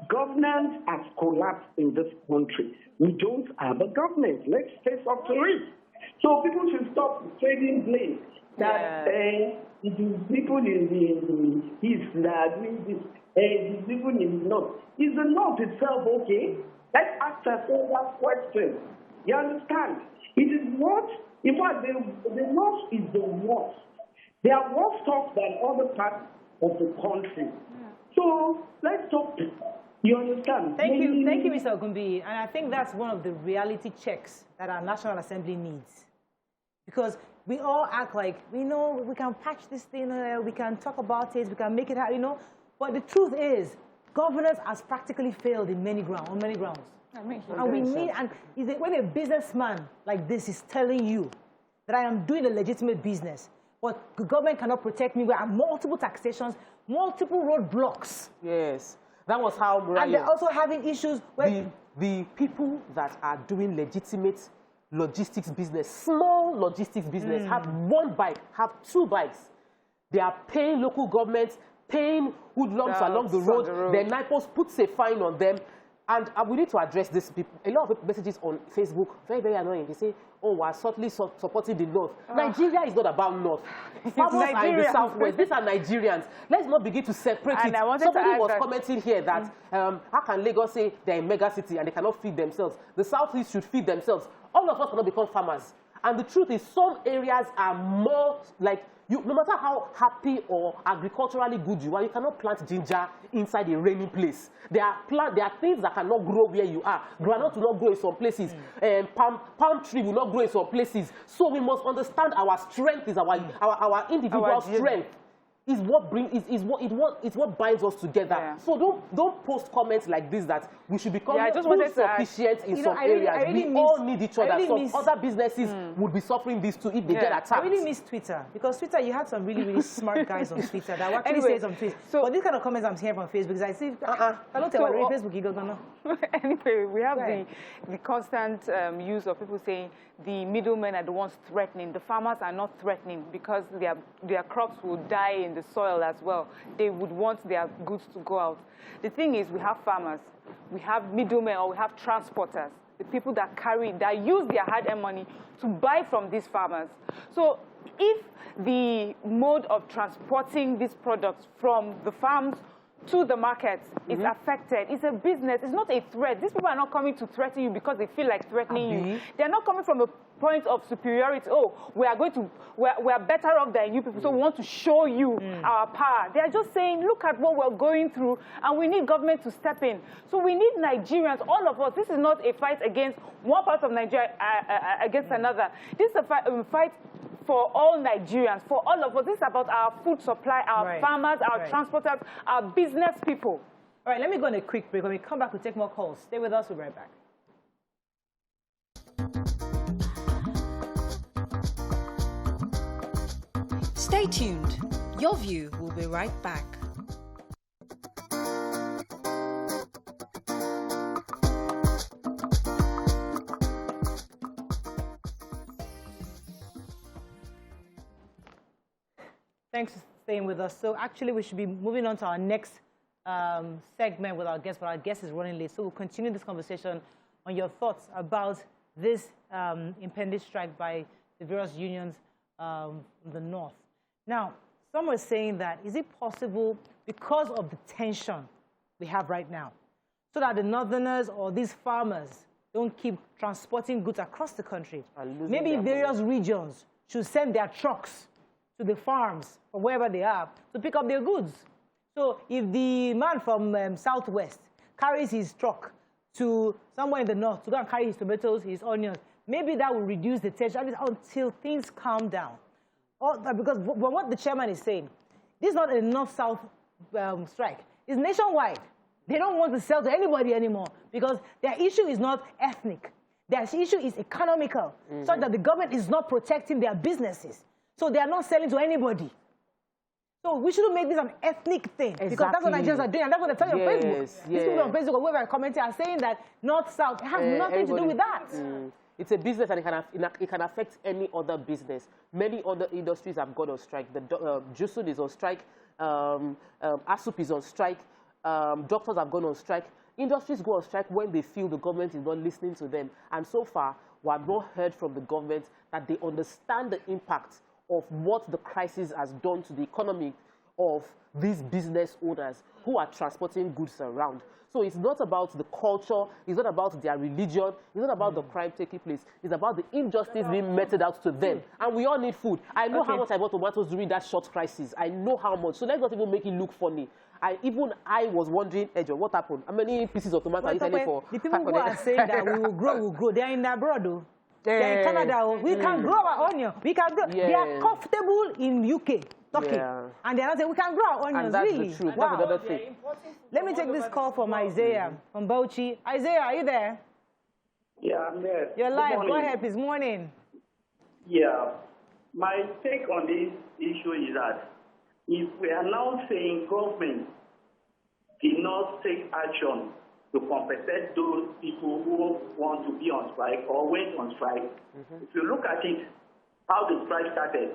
Governance has collapsed in this country. We don't have a government. Let's face up to it. So people should stop trading blame. That it is people in the east that are doing this. It is people in the north. Is the north itself okay? Let's ask ourselves that question. You understand? It is what, in fact, the north is the worst. They are worse off than other parts of the country. So let's talk. You understand? Thank you, Mr. Ogumbi. And I think that's one of the reality checks that our National Assembly needs. Because we all act like, we know, we can patch this thing, we can talk about it, we can make it happen, you know. But the truth is, governance has practically failed on many grounds. And we need, and when a businessman like this is telling you that I am doing a legitimate business, but the government cannot protect me, we have multiple taxations, multiple roadblocks. Yes. That was how Brian, and they're also having issues where the people that are doing legitimate logistics business, small logistics business, have one bike, have two bikes. They are paying local governments, paying hoodlums along the road. The NIPOS puts a fine on them. And we need to address this. A lot of messages on Facebook, very, very annoying. They say, oh, we're subtly supporting the North. Nigeria is not about North. Farmers are in the Southwest. These are Nigerians. Let's not begin to separate it. Somebody was commenting here that how can Lagos say they're a mega city and they cannot feed themselves? The Southeast should feed themselves. All of us cannot become farmers. And the truth is, some areas are more like, no matter how happy or agriculturally good you are, you cannot plant ginger inside a rainy place. There are things that cannot grow where you are. Granite will not grow in some places. Palm tree will not grow in some places. So we must understand our strength is our individual strength. is what binds us together. Yeah. So don't post comments like this that we should become sufficient in some really areas. We all need each other. Some other businesses would be suffering this too if they get attacked. I really miss Twitter, because Twitter, you had some really smart guys on Twitter that actually say some tweets. So these kind of comments I'm hearing from Facebook, because I see Facebook, you don't know. Anyway, we have the constant use of people saying the middlemen are the ones threatening. The farmers are not threatening because their crops will die in the soil as well. They would want their goods to go out. The thing is, we have farmers, we have middlemen, or we have transporters, the people that use their hard-earned money to buy from these farmers. So if the mode of transporting these products from the farms to the markets is affected, it's a business, it's not a threat. These people are not coming to threaten you because they feel like threatening you. They're not coming from a point of superiority. Oh, we are better off than you people, so we want to show you our power. They're just saying, look at what we're going through, and we need government to step in. So we need Nigerians, all of us. This is not a fight against one part of Nigeria against another. This is a fight for all Nigerians, for all of us. This is about our food supply, our farmers, our transporters, our business people. All right, let me go on a quick break. When we come back, we'll take more calls. Stay with us. We'll be right back. Stay tuned. Your View will be right back. Thanks for staying with us. So actually, we should be moving on to our next segment with our guest, but our guest is running late. So we'll continue this conversation on your thoughts about this impending strike by the various unions in the North. Now, some are saying that, is it possible, because of the tension we have right now, so that the Northerners or these farmers don't keep transporting goods across the country? Maybe various regions should send their trucks to the farms or wherever they are to pick up their goods. So if the man from Southwest carries his truck to somewhere in the North to go and carry his tomatoes, his onions, maybe that will reduce the tension until things calm down. Because what the chairman is saying, this is not a North-South strike. It's nationwide. They don't want to sell to anybody anymore because their issue is not ethnic. Their issue is economical, so that the government is not protecting their businesses. So they are not selling to anybody. So we shouldn't make this an ethnic thing, because that's what Nigerians are doing, and that's what they're telling on Facebook. These people on Facebook or whoever are commenting are saying that North-South has nothing to do with that. It's a business, and it can affect any other business. Many other industries have gone on strike. The Jusud is on strike. ASUP is on strike. Doctors have gone on strike. Industries go on strike when they feel the government is not listening to them. And so far, we have not heard from the government that they understand the impact of what the crisis has done to the economy of these business owners who are transporting goods around. So it's not about the culture, it's not about their religion, it's not about the crime taking place, it's about the injustice being meted out to them. And we all need food. I know how much I bought tomatoes during that short crisis. I know how much. So let's not even make it look funny. I was wondering, Ejo, what happened? How many pieces of tomato are you selling for? The people who are saying that we will grow, they are in abroad, though. They're in Canada. We can grow our onion. We can grow. They are comfortable in UK. And they're not saying we can grow our onions. And that's really? the truth. Wow. That's another thing. Let me take this call from Isaiah from Bauchi. Isaiah, are you there? Yeah, I'm there. You're live. Go ahead, please. Morning. Yeah. My take on this issue is that if we are now saying government did not take action to compensate those people who want to be on strike or went on strike, if you look at it, how the strike started,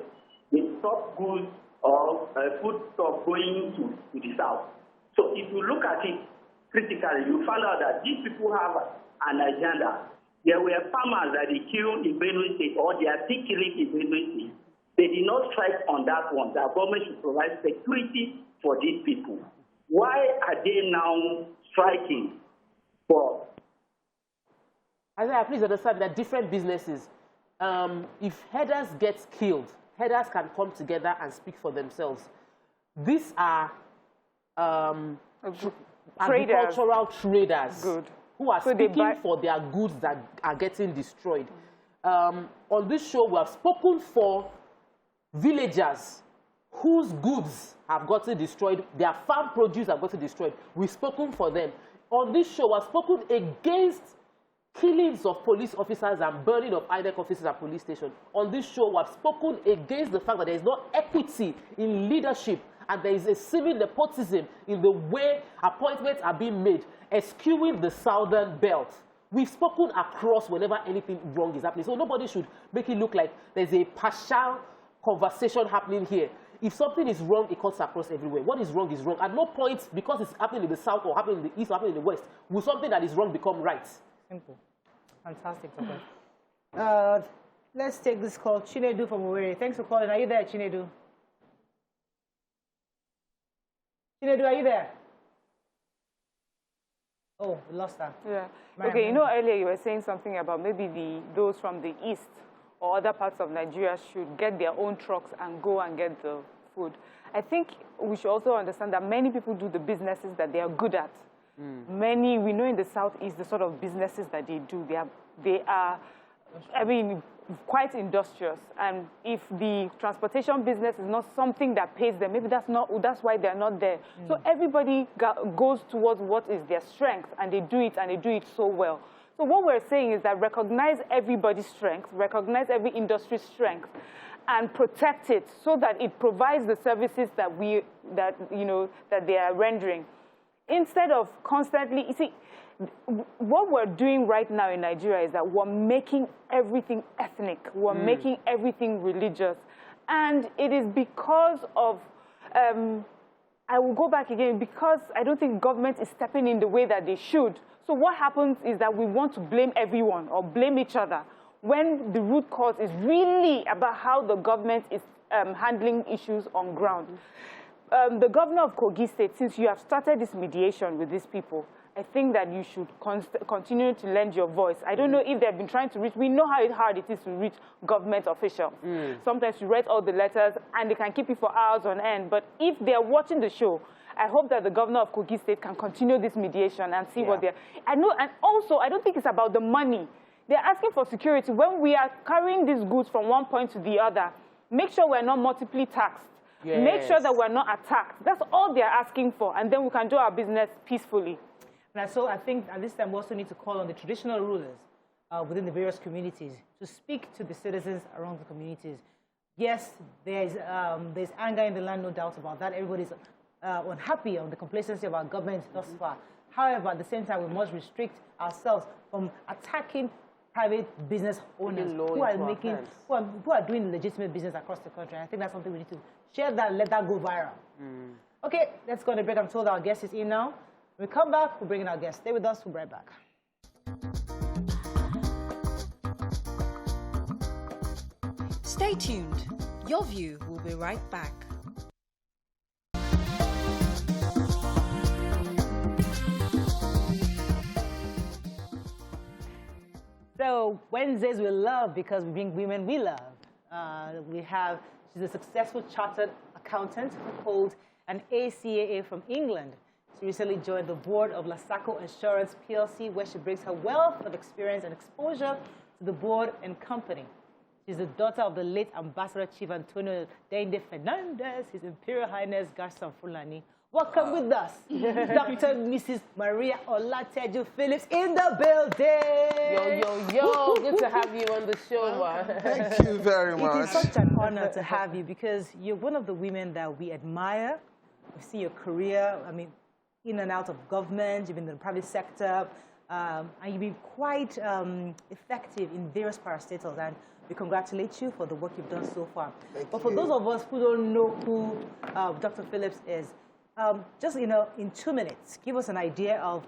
they stopped goods or food stuff going to the south. So if you look at it critically, you find out that these people have an agenda. There were farmers that they killed in Benue State, or they are still killing in Benue State. They did not strike on that one. The government should provide security for these people. Why are they now striking for? Isaiah, please understand that different businesses, if headers get killed, headers can come together and speak for themselves. These are agricultural traders who are speaking for their goods that are getting destroyed. On this show, we have spoken for villagers whose goods have gotten destroyed, their farm produce have gotten destroyed. We've spoken for them. On this show, I've spoken against killings of police officers and burning of INEC offices at police stations. On this show, I've spoken against the fact that there is no equity in leadership and there is a civil nepotism in the way appointments are being made, eschewing the Southern Belt. We've spoken across whenever anything wrong is happening. So nobody should make it look like there's a partial conversation happening here. If something is wrong, it cuts across everywhere. What is wrong is wrong. At no point, because it's happening in the South or happening in the East or happening in the West, will something that is wrong become right. Simple. Fantastic. Let's take this call. Chinedu from Owerri. Thanks for calling. Are you there, Chinedu? Chinedu, are you there? Oh, we lost her. Yeah. Okay, you know, earlier you were saying something about maybe those from the East or other parts of Nigeria should get their own trucks and go and get the food. I think we should also understand that many people do the businesses that they are good at. Many, we know in the Southeast, the sort of businesses that they do, they are, I mean, quite industrious. And if the transportation business is not something that pays them, maybe that's why they're not there. So everybody goes towards what is their strength, and they do it so well. So what we're saying is that recognize everybody's strength, recognize every industry's strength, and protect it so that it provides the services that they are rendering. Instead of constantly, you see, what we're doing right now in Nigeria is that we're making everything ethnic. We're making everything religious. And it is because of, I will go back again, because I don't think government is stepping in the way that they should. So what happens is that we want to blame everyone or blame each other when the root cause is really about how the government is handling issues on ground. The governor of Kogi State, since you have started this mediation with these people, I think that you should continue to lend your voice. I don't know if they've been trying to reach, we know how hard it is to reach government officials. Sometimes you write all the letters and they can keep it for hours on end. But if they're watching the show, I hope that the governor of Kogi State can continue this mediation and see what they're... I know, and also, I don't think it's about the money. They're asking for security. When we are carrying these goods from one point to the other, make sure we're not multiply taxed. Yes. Make sure that we're not attacked. That's all they're asking for, and then we can do our business peacefully. And so I think at this time we also need to call on the traditional rulers within the various communities to speak to the citizens around the communities. Yes, there's anger in the land, no doubt about that. Everybody's unhappy on the complacency of our government thus far. However, at the same time, we must restrict ourselves from attacking private business owners who are doing legitimate business across the country. And I think that's something we need to share that, let that go viral. Okay, let's go on a break. I'm told our guest is in now. When we come back, we'll bring in our guest. Stay with us. We'll be right back. Stay tuned. Your View will be right back. So Wednesdays we love because we bring women we love. She's a successful chartered accountant who holds an ACAA from England. She recently joined the board of Lasaco Insurance PLC, where she brings her wealth of experience and exposure to the board and company. She's the daughter of the late Ambassador Chief Antonio Dende Fernandez, His Imperial Highness Garson Fulani. Welcome with us, Dr. Mrs. Maria Olateju Phillips in the building. Yo, yo, yo. Good to have you on the show. Thank you very much. It is such an honor to have you because you're one of the women that we admire. We see your career, I mean, in and out of government, you've been in the private sector, and you've been quite effective in various parastatals. And we congratulate you for the work you've done so far. But for those of us who don't know who Dr. Phillips is, just in 2 minutes, give us an idea of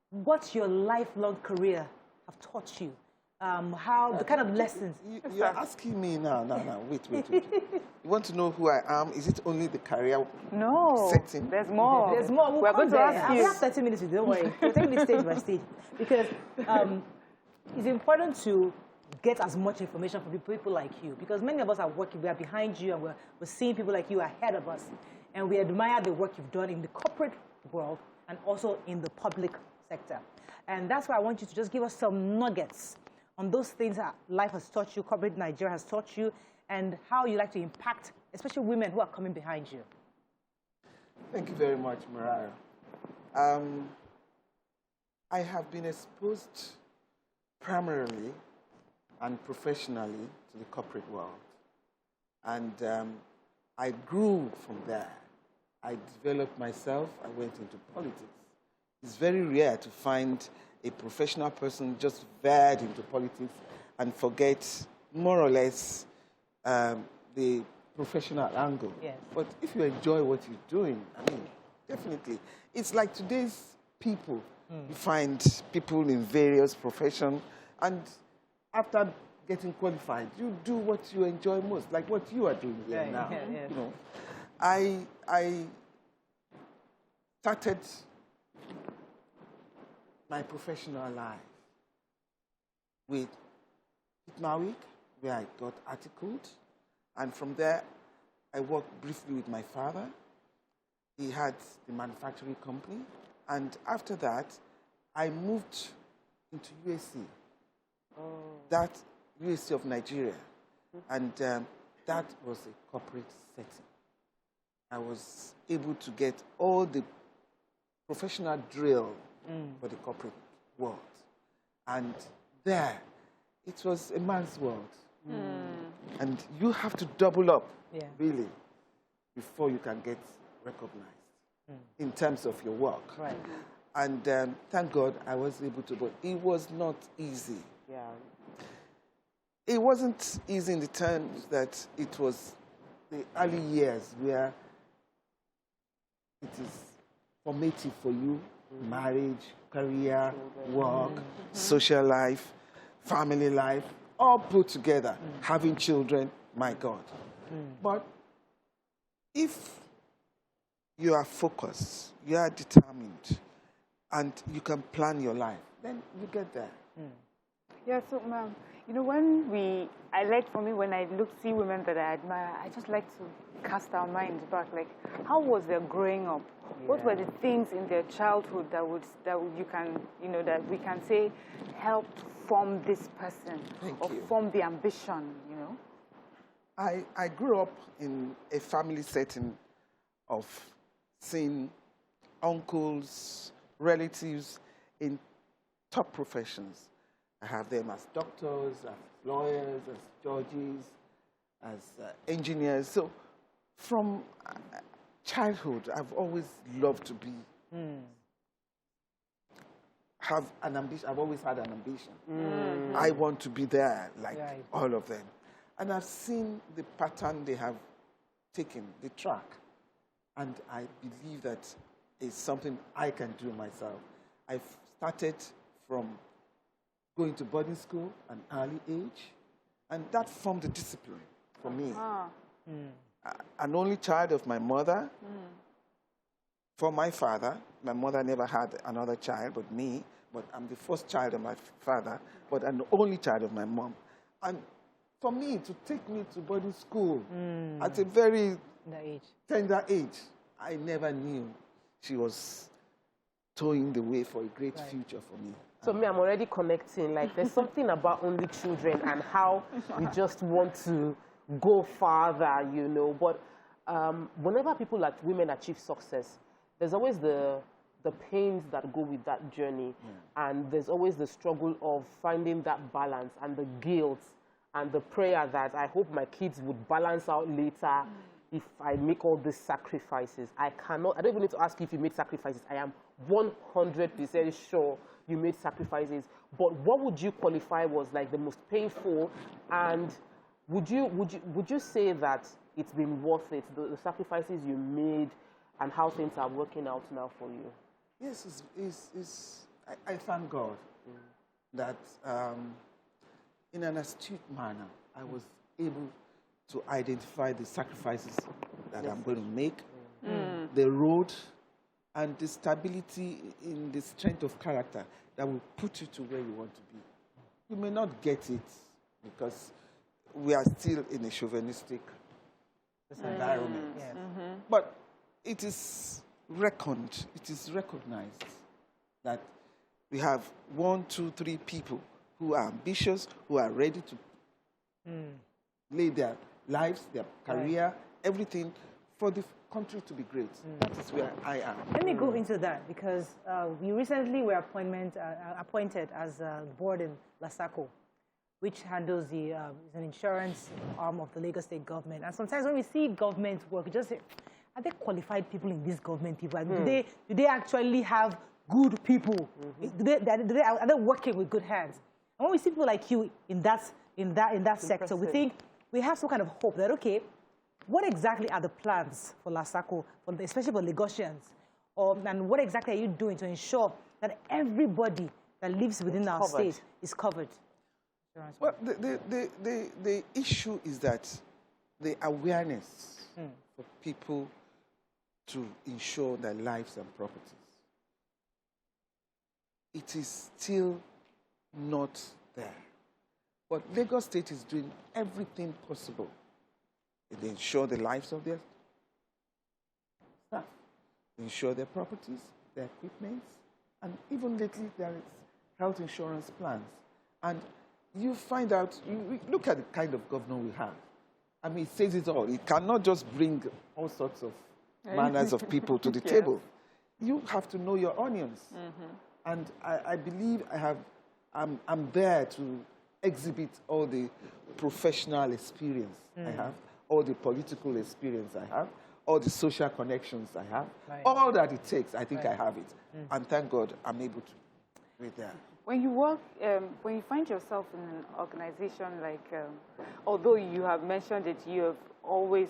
what your lifelong career have taught you, how the kind of lessons. You're asking me now. Wait. You want to know who I am? Is it only the career setting? There's more. There's more. We're going to ask you. We have 30 minutes, don't worry. We're taking it stage by stage because it's important to get as much information from people like you, because many of us are working, we are behind you, and we're seeing people like you ahead of us, and we admire the work you've done in the corporate world and also in the public sector. And that's why I want you to just give us some nuggets on those things that life has taught you, corporate Nigeria has taught you, and how you like to impact, especially women who are coming behind you. Thank you very much, Mariah. I have been exposed primarily and professionally to the corporate world. And I grew from there. I developed myself. I went into politics. It's very rare to find a professional person just veered into politics and forget more or less the professional angle. Yes. But if you enjoy what you're doing, I mean, definitely. It's like today's people. You find people in various professions, and after getting qualified, you do what you enjoy most, like what you are doing here now. Yeah. You know, I started my professional life with Mawick, where I got articled, and from there, I worked briefly with my father. He had the manufacturing company, and after that, I moved into USC. That USC of Nigeria, and that was a corporate setting. I was able to get all the professional drill for the corporate world, and there, it was a man's world, and you have to double up, really, before you can get recognized in terms of your work. Right. And thank God I was able to, but it was not easy. Yeah. It wasn't easy in the terms that it was the early years where it is formative for you, marriage, career, work, social life, family life, all put together, having children, my God. But if you are focused, you are determined, and you can plan your life, then you get there. Yeah, so, ma'am, you know, when I see women that I admire, I just like to cast our minds back. Like, how was their growing up? Yeah. What were the things in their childhood that we can say helped form this person form the ambition, you know? I grew up in a family setting of seeing uncles, relatives in top professions. I have them as doctors, as lawyers, as judges, as engineers. So from childhood, I've always loved to be, have an ambition. I've always had an ambition. I want to be there, like all of them. And I've seen the pattern they have taken, the track. And I believe that it's something I can do myself. I've started from going to boarding school at an early age, and that formed a discipline for me. An only child of my mother. For my father, my mother never had another child but me, but I'm the first child of my father, but an only child of my mom. And for me, to take me to boarding school at a very tender age, I never knew she was towing the way for a great future for me. So me, I'm already connecting. Like, there's something about only children and how we just want to go farther, you know. But whenever people, like women, achieve success, there's always the pains that go with that journey. And there's always the struggle of finding that balance and the guilt and the prayer that I hope my kids would balance out later if I make all these sacrifices. I don't even need to ask you if you made sacrifices. I am 100% sure you made sacrifices. But what would you qualify was like the most painful, and would you say that it's been worth it, the sacrifices you made and how things are working out now for you? Yes, I thank God that in an astute manner, I was able to identify the sacrifices that I'm going to make, the road, and the stability in the strength of character that will put you to where you want to be. You may not get it because we are still in a chauvinistic environment. But it is reckoned, it is recognized that we have 1, 2, 3 people who are ambitious, who are ready to lay their lives, their career, everything for the country to be great. That is where I am. Let me go into that because we recently were appointed as board in Lasako, which handles the is an insurance arm of the Lagos State government. And sometimes when we see government work, we just say, are there qualified people in this government? People? Do they actually have good people? Are they working with good hands? And when we see people like you in that sector, we think we have some kind of hope that, okay, what exactly are the plans for Lasako, especially for Lagosians? And what exactly are you doing to ensure that everybody that lives within our state is covered? Well, the issue is that the awareness for people to insure their lives and properties, it is still not there. But Lagos State is doing everything possible. They insure the lives of their staff, they insure their properties, their equipment, and even lately there is health insurance plans. And you find out, you look at the kind of governor we have. I mean, it says it all. It cannot just bring all sorts of manners of people to the table. You have to know your onions. And I believe I'm there to exhibit all the professional experience I have, all the political experience I have, all the social connections I have, all that it takes, I think I have it. And thank God I'm able to be there. When you work, when you find yourself in an organization like, although you have mentioned that you have always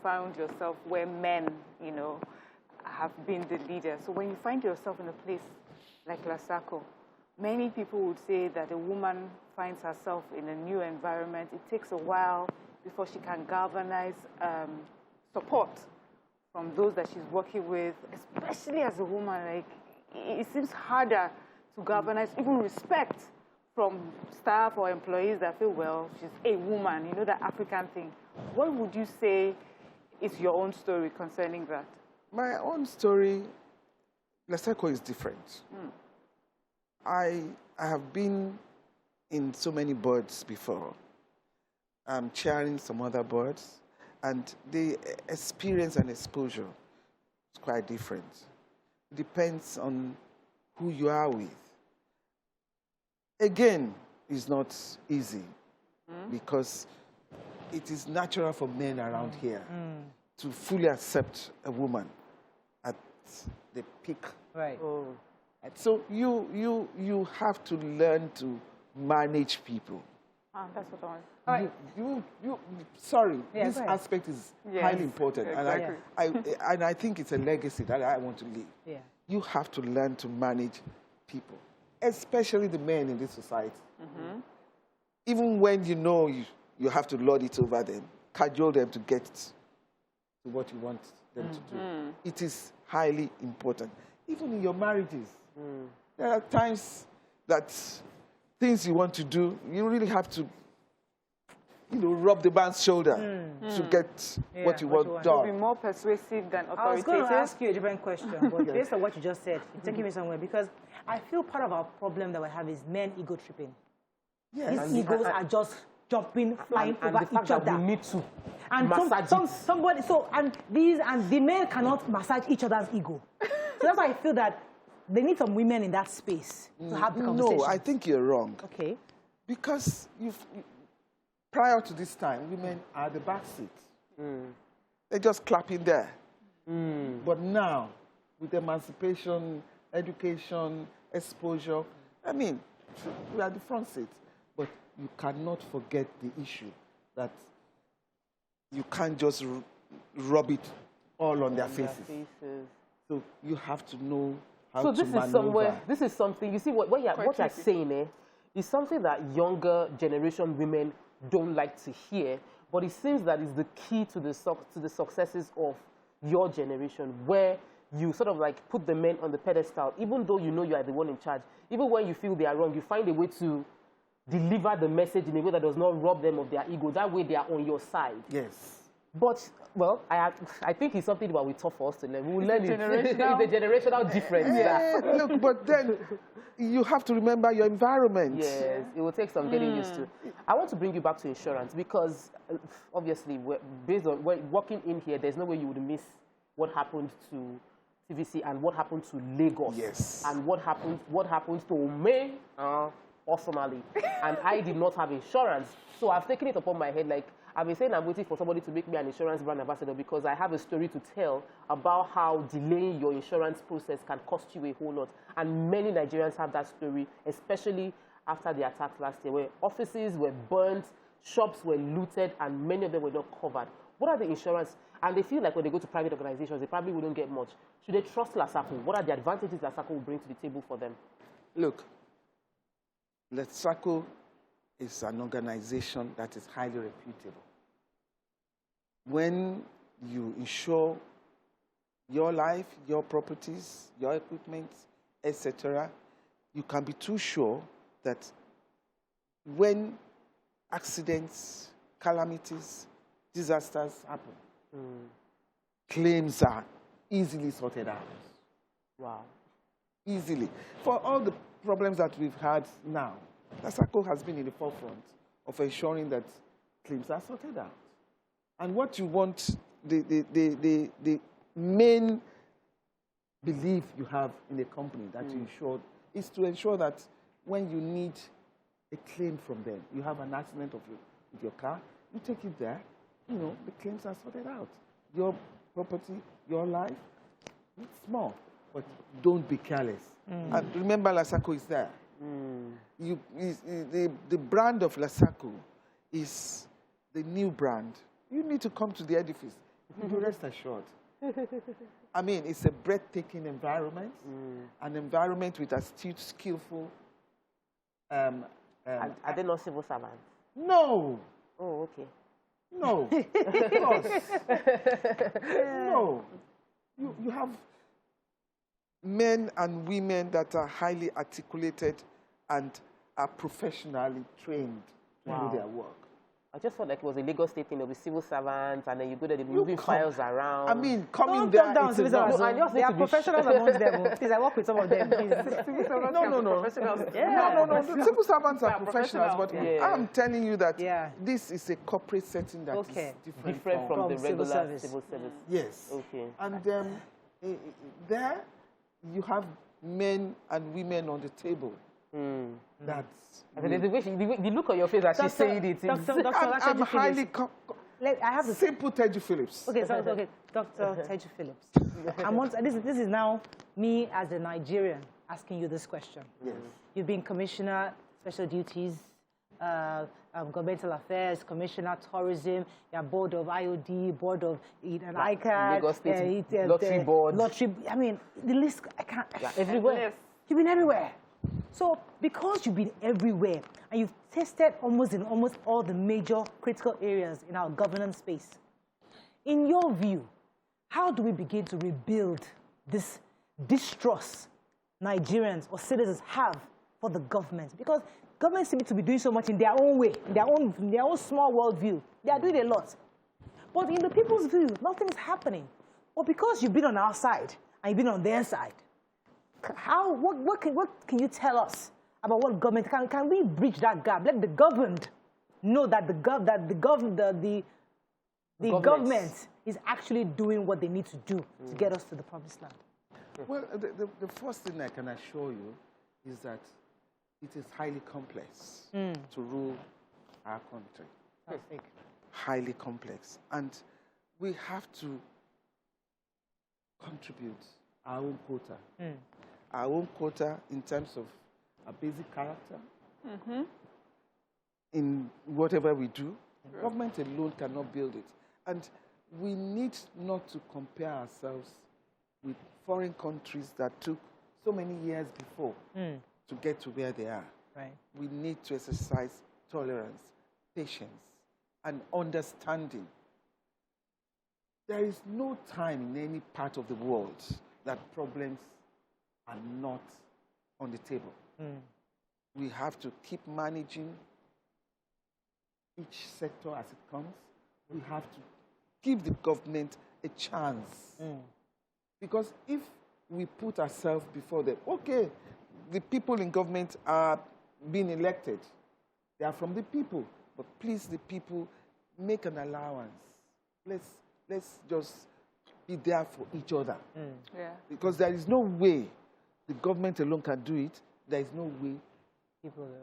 found yourself where men, you know, have been the leader. So when you find yourself in a place like Lasako, many people would say that a woman finds herself in a new environment. It takes a while before she can galvanize support from those that she's working with, especially as a woman. Like, it seems harder to galvanize even respect from staff or employees that feel, well, she's a woman, you know, that African thing. What would you say is your own story concerning that? My own story, Lasako is different. I have been in so many boards before. I'm chairing some other boards, and the experience and exposure is quite different. It depends on who you are with. Again, it's not easy because it is natural for men around here to fully accept a woman at the peak. Right. So you have to learn to manage people. That's what I want. Sorry, this aspect is highly important, Exactly. and I think it's a legacy that I want to leave. Yeah. You have to learn to manage people, especially the men in this society. Even when you know you have to lord it over them, cajole them to get to what you want them to do. It is highly important. Even in your marriages, there are times that things you want to do, you really have to, you know, rub the man's shoulder to get what you want done. To be more persuasive than authoritative. I was going to ask you a different question, but based on what you just said, you're taking me somewhere, because I feel part of our problem that we have is men ego tripping. Yes. These egos are just jumping, flying over each other. We need to and massage somebody, and the men cannot massage each other's ego. So that's why I feel that they need some women in that space to have the conversation. No, I think you're wrong. Okay. Because prior to this time, women are the back seat. They're just clapping there. But now, with emancipation, education, exposure, I mean, we are the front seat. But you cannot forget the issue that you can't just rub it all on their faces. So you have to know how to maneuver. This is something, you see, what you're saying is something that younger generation women don't like to hear, but it seems that is the key to the successes of your generation, where you sort of like put the men on the pedestal, even though you know you are the one in charge. Even when you feel they are wrong, you find a way to deliver the message in a way that does not rob them of their ego. That way they are on your side. Yes. But, well, I think it's something that will be tough for us to learn. We'll learn it. It's a generational difference. Look, but then you have to remember your environment. Yes, it will take some getting used to. I want to bring you back to insurance because, obviously, based on working in here, there's no way you would miss what happened to TVC and what happened to Lagos. Yes. And what happens to Ome or Somali. And I did not have insurance. So I've taken it upon my head, like, I've been saying I'm waiting for somebody to make me an insurance brand ambassador because I have a story to tell about how delaying your insurance process can cost you a whole lot. And many Nigerians have that story, especially after the attack last year, where offices were burnt, shops were looted, and many of them were not covered. What are the insurance? And they feel like when they go to private organizations, they probably wouldn't get much. Should they trust Lasaco? What are the advantages Lasaco will bring to the table for them? Look, Lasaco is an organization that is highly reputable. When you insure your life, your properties, your equipment, etc., you can be too sure that when accidents, calamities, disasters happen, claims are easily sorted out. Wow. Easily. For all the problems that we've had now, Lasaco has been in the forefront of ensuring that claims are sorted out. And what you want, the main belief you have in a company that you insure is to ensure that when you need a claim from them, you have an accident with your car, you take it there, you know, the claims are sorted out. Your property, your life, it's small, but don't be careless. And remember, Lasaco is there. The brand of Lasaco is the new brand. You need to come to the edifice. You can rest assured. I mean, it's a breathtaking environment, an environment with astute, skillful. Are they not civil servants? No. Oh, okay. No. Of course. No. You have men and women that are highly articulated and are professionally trained to do their work. I just felt like it was a Lagos State thing. There'll be civil servants, and then you go there, they're moving files around. I mean, coming there, it's there are professionals amongst them. Please, I work with some of them. No. The civil servants are professionals, but I'm telling you that this is a corporate setting that is different from the regular civil service. Yes. Okay. And there you have men and women on the table. That's the look on your face as she's saying it. I'm highly I have simple Teju Phillips. Okay, Dr. Teju Phillips. This is now me as a Nigerian asking you this question. Yes. You've been Commissioner, Special Duties, Governmental Affairs, Commissioner, Tourism, you're Board of IOD, Board of ICAD, Lagos State Lottery Board. Lottery, I mean, the list, I can't. Everywhere. You've been everywhere. So, because you've been everywhere and you've tested in almost all the major critical areas in our governance space, in your view, how do we begin to rebuild this distrust Nigerians or citizens have for the government? Because governments seem to be doing so much in their own way, in their own small world view. They are doing a lot. But in the people's view, nothing's happening. Well, because you've been on our side and you've been on their side, what can you tell us about what government can we bridge that gap? Let the governed know that the government is actually doing what they need to do to get us to the promised land. Well, the first thing I can assure you is that it is highly complex to rule our country. Highly complex, and we have to contribute our own quota. Our own quota in terms of a basic character, in whatever we do. Government alone cannot build it. And we need not to compare ourselves with foreign countries that took so many years before to get to where they are. Right. We need to exercise tolerance, patience, and understanding. There is no time in any part of the world that problems are not on the table. We have to keep managing each sector as it comes. We have to give the government a chance. Because if we put ourselves before them, okay, the people in government are being elected. They are from the people. But please, the people, make an allowance. Let's just be there for each other. Yeah. Because there is no way the government alone can do it. There is no way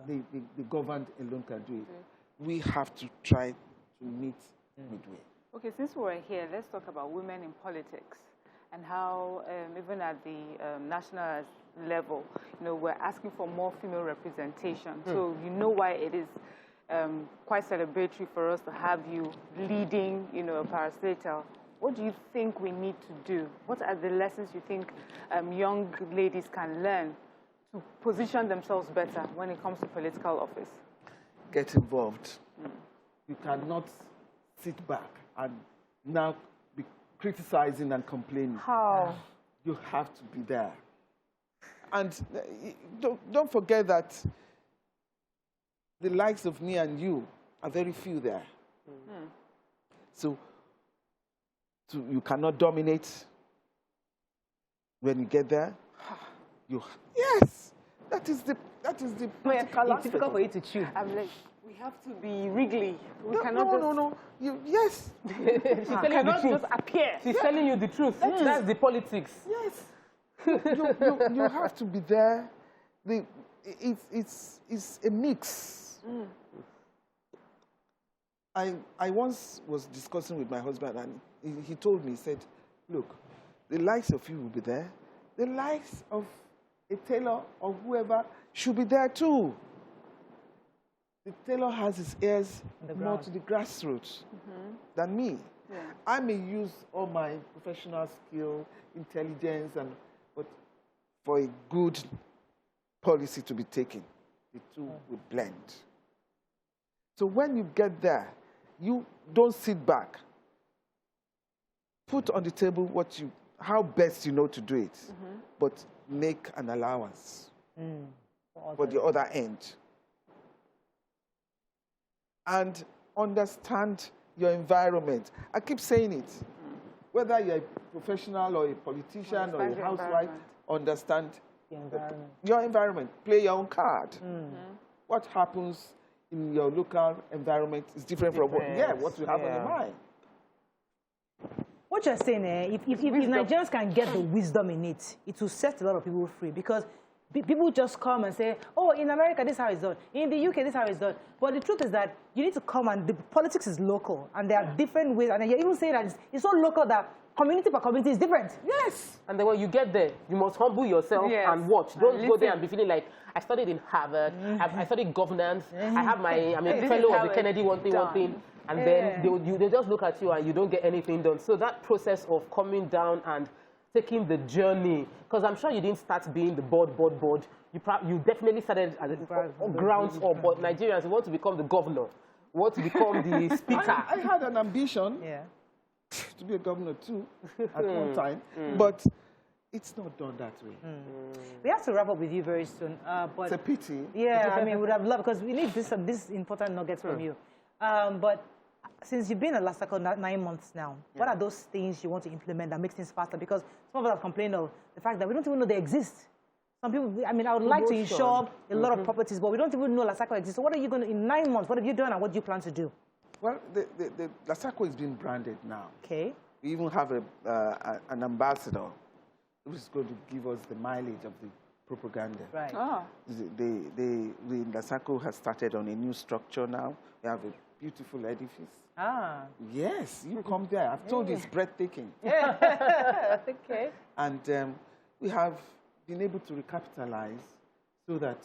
the governed alone can do it. We have to try to meet midway. Okay, since we're here, let's talk about women in politics and how even at the national level, we're asking for more female representation. So you know why it is quite celebratory for us to have you leading, a parastatal. What do you think we need to do? What are the lessons you think young ladies can learn to position themselves better when it comes to political office? Get involved. You cannot sit back and now be criticizing and complaining. How? You have to be there. And don't forget that the likes of me and you are very few there. So you cannot dominate when you get there. Yes, that is the political It's difficult for you to choose. I'm like, we have to be wriggly. We No, cannot no. just just appear. She's telling you the truth. That's the politics. Yes. You have to be there. It's a mix. I once was discussing with my husband, and he told me, he said, look, the likes of you will be there. The likes of a tailor or whoever should be there too. The tailor has his ears more to the grassroots than me. Yeah. I may use all my professional skill, intelligence, but for a good policy to be taken, the two will blend. So when you get there, you don't sit back. Put on the table how best you know to do it, but make an allowance for the other end. And understand your environment. I keep saying it. Whether you're a professional or a politician or a housewife, understand your environment. Play your own card. What happens in your local environment is different from what you have on your mind. What you're saying, if Nigerians can get the wisdom in it, it will set a lot of people free. Because people just come and say, oh, in America, this is how it's done. In the UK, this is how it's done. But the truth is that you need to come, and the politics is local. And there are different ways. And you're even saying that it's so local that community per community is different. Yes. And then when you get there, you must humble yourself and watch. Don't go there and be feeling like, I studied in Harvard, I studied governance, I'm a fellow of the Kennedy one thing. And then they just look at you and you don't get anything done. So that process of coming down and taking the journey, because I'm sure you didn't start being the board. You definitely started at the grounds up. But Nigerians, you want to become the governor, you want to become the speaker. I had an ambition to be a governor too at one time, but it's not done that way. We have to wrap up with you very soon. But it's a pity. Yeah, I mean, we would have loved, because we need this important nuggets from you. But since you've been at Lasaco 9 months now, what are those things you want to implement that makes things faster? Because some of us have complained of the fact that we don't even know they exist. Some people, I mean, I would like to insure a lot of properties, but we don't even know Lasaco exists. So what are you going to, in 9 months, what have you done and what do you plan to do? Well, the Lasaco is being branded now. Okay. We even have an ambassador who is going to give us the mileage of the propaganda. Right. The Lasaco has started on a new structure now. We have a beautiful edifice. Yes, you come there. I've told you it's breathtaking. Okay. And we have been able to recapitalize so that,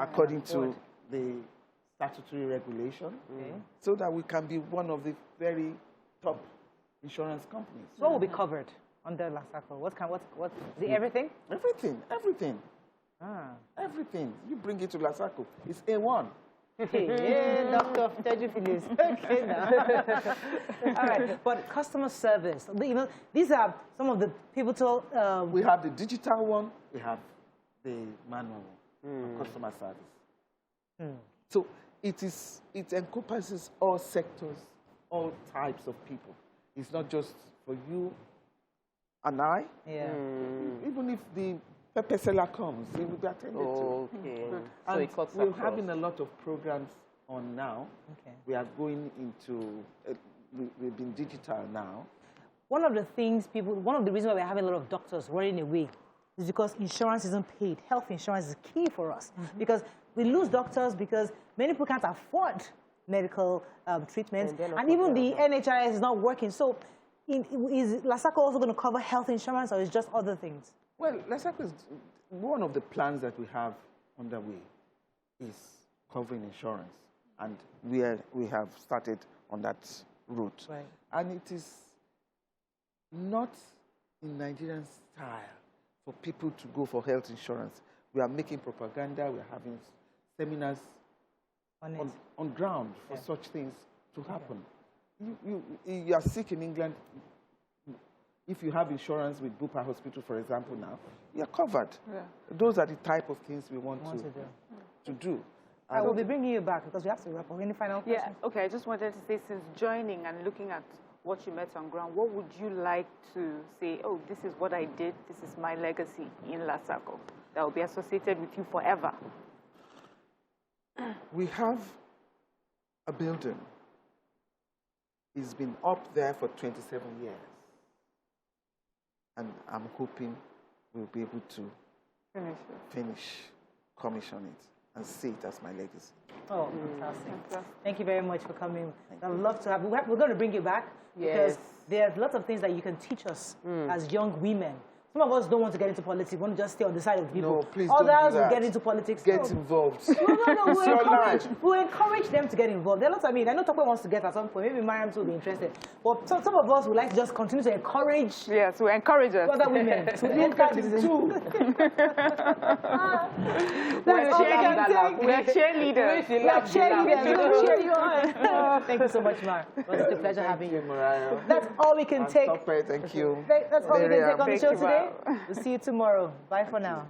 according to the statutory regulation, so that we can be one of the very top insurance companies. So what will be covered under Lasaco? What is it, everything? Everything. Everything. You bring it to Lasaco, it's A1. Yeah, Dr. Phillips. Okay, now. All right, but customer service. These are some of the pivotal. We have the digital one. We have the manual one, customer service. So it encompasses all sectors, all types of people. It's not just for you and I. Yeah. Even if the pepper seller comes, he will be attended to. Okay. So And it cuts we're across. having a lot of programs on now. Okay. We are going into, we've been digital now. One of the reasons why we're having a lot of doctors running away is because insurance isn't paid. Health insurance is key for us because we lose doctors because many people can't afford medical treatments, and even the NHIS is not working. So is Lasaco also going to cover health insurance, or is it just other things? Well, Lasaco is one of the plans that we have underway is covering insurance, and we have started on that route. Right. And it is not in Nigerian style for people to go for health insurance. We are making propaganda. We are having seminars on ground for such things to happen. You are sick in England. If you have insurance with Bupa Hospital, for example, now, you are covered. Yeah. Those are the type of things we want to do. I will be bringing you back because we have to wrap up. Any final questions? Yeah, okay. I just wanted to say, since joining and looking at what you met on ground, what would you like to say, oh, this is what I did, this is my legacy in Lasaco that will be associated with you forever? We have a building. It's been up there for 27 years. And I'm hoping we'll be able to commission it, and see it as my legacy. Oh, fantastic. Thank you very much for coming. I'd love to have, we're going to bring you back because there's lots of things that you can teach us as young women. Some of us don't want to get into politics. We want to just stay on the side of people. No, please Others don't do that. will get into politics. Get involved. No. We'll encourage them to get involved. There are lots, I mean, I know Tokwe wants to get at some point. Maybe Mariam too will be interested. But some of us would like to just continue to encourage. Yes, we encourage us. Other women to look at this too. We are cheerleaders. We are cheerleaders. We will cheer you on. Thank you so much, Mar. It was a pleasure having you. Mariah. That's all we can take. Thank you. That's all we can take on the show today. We'll see you tomorrow. Bye for now.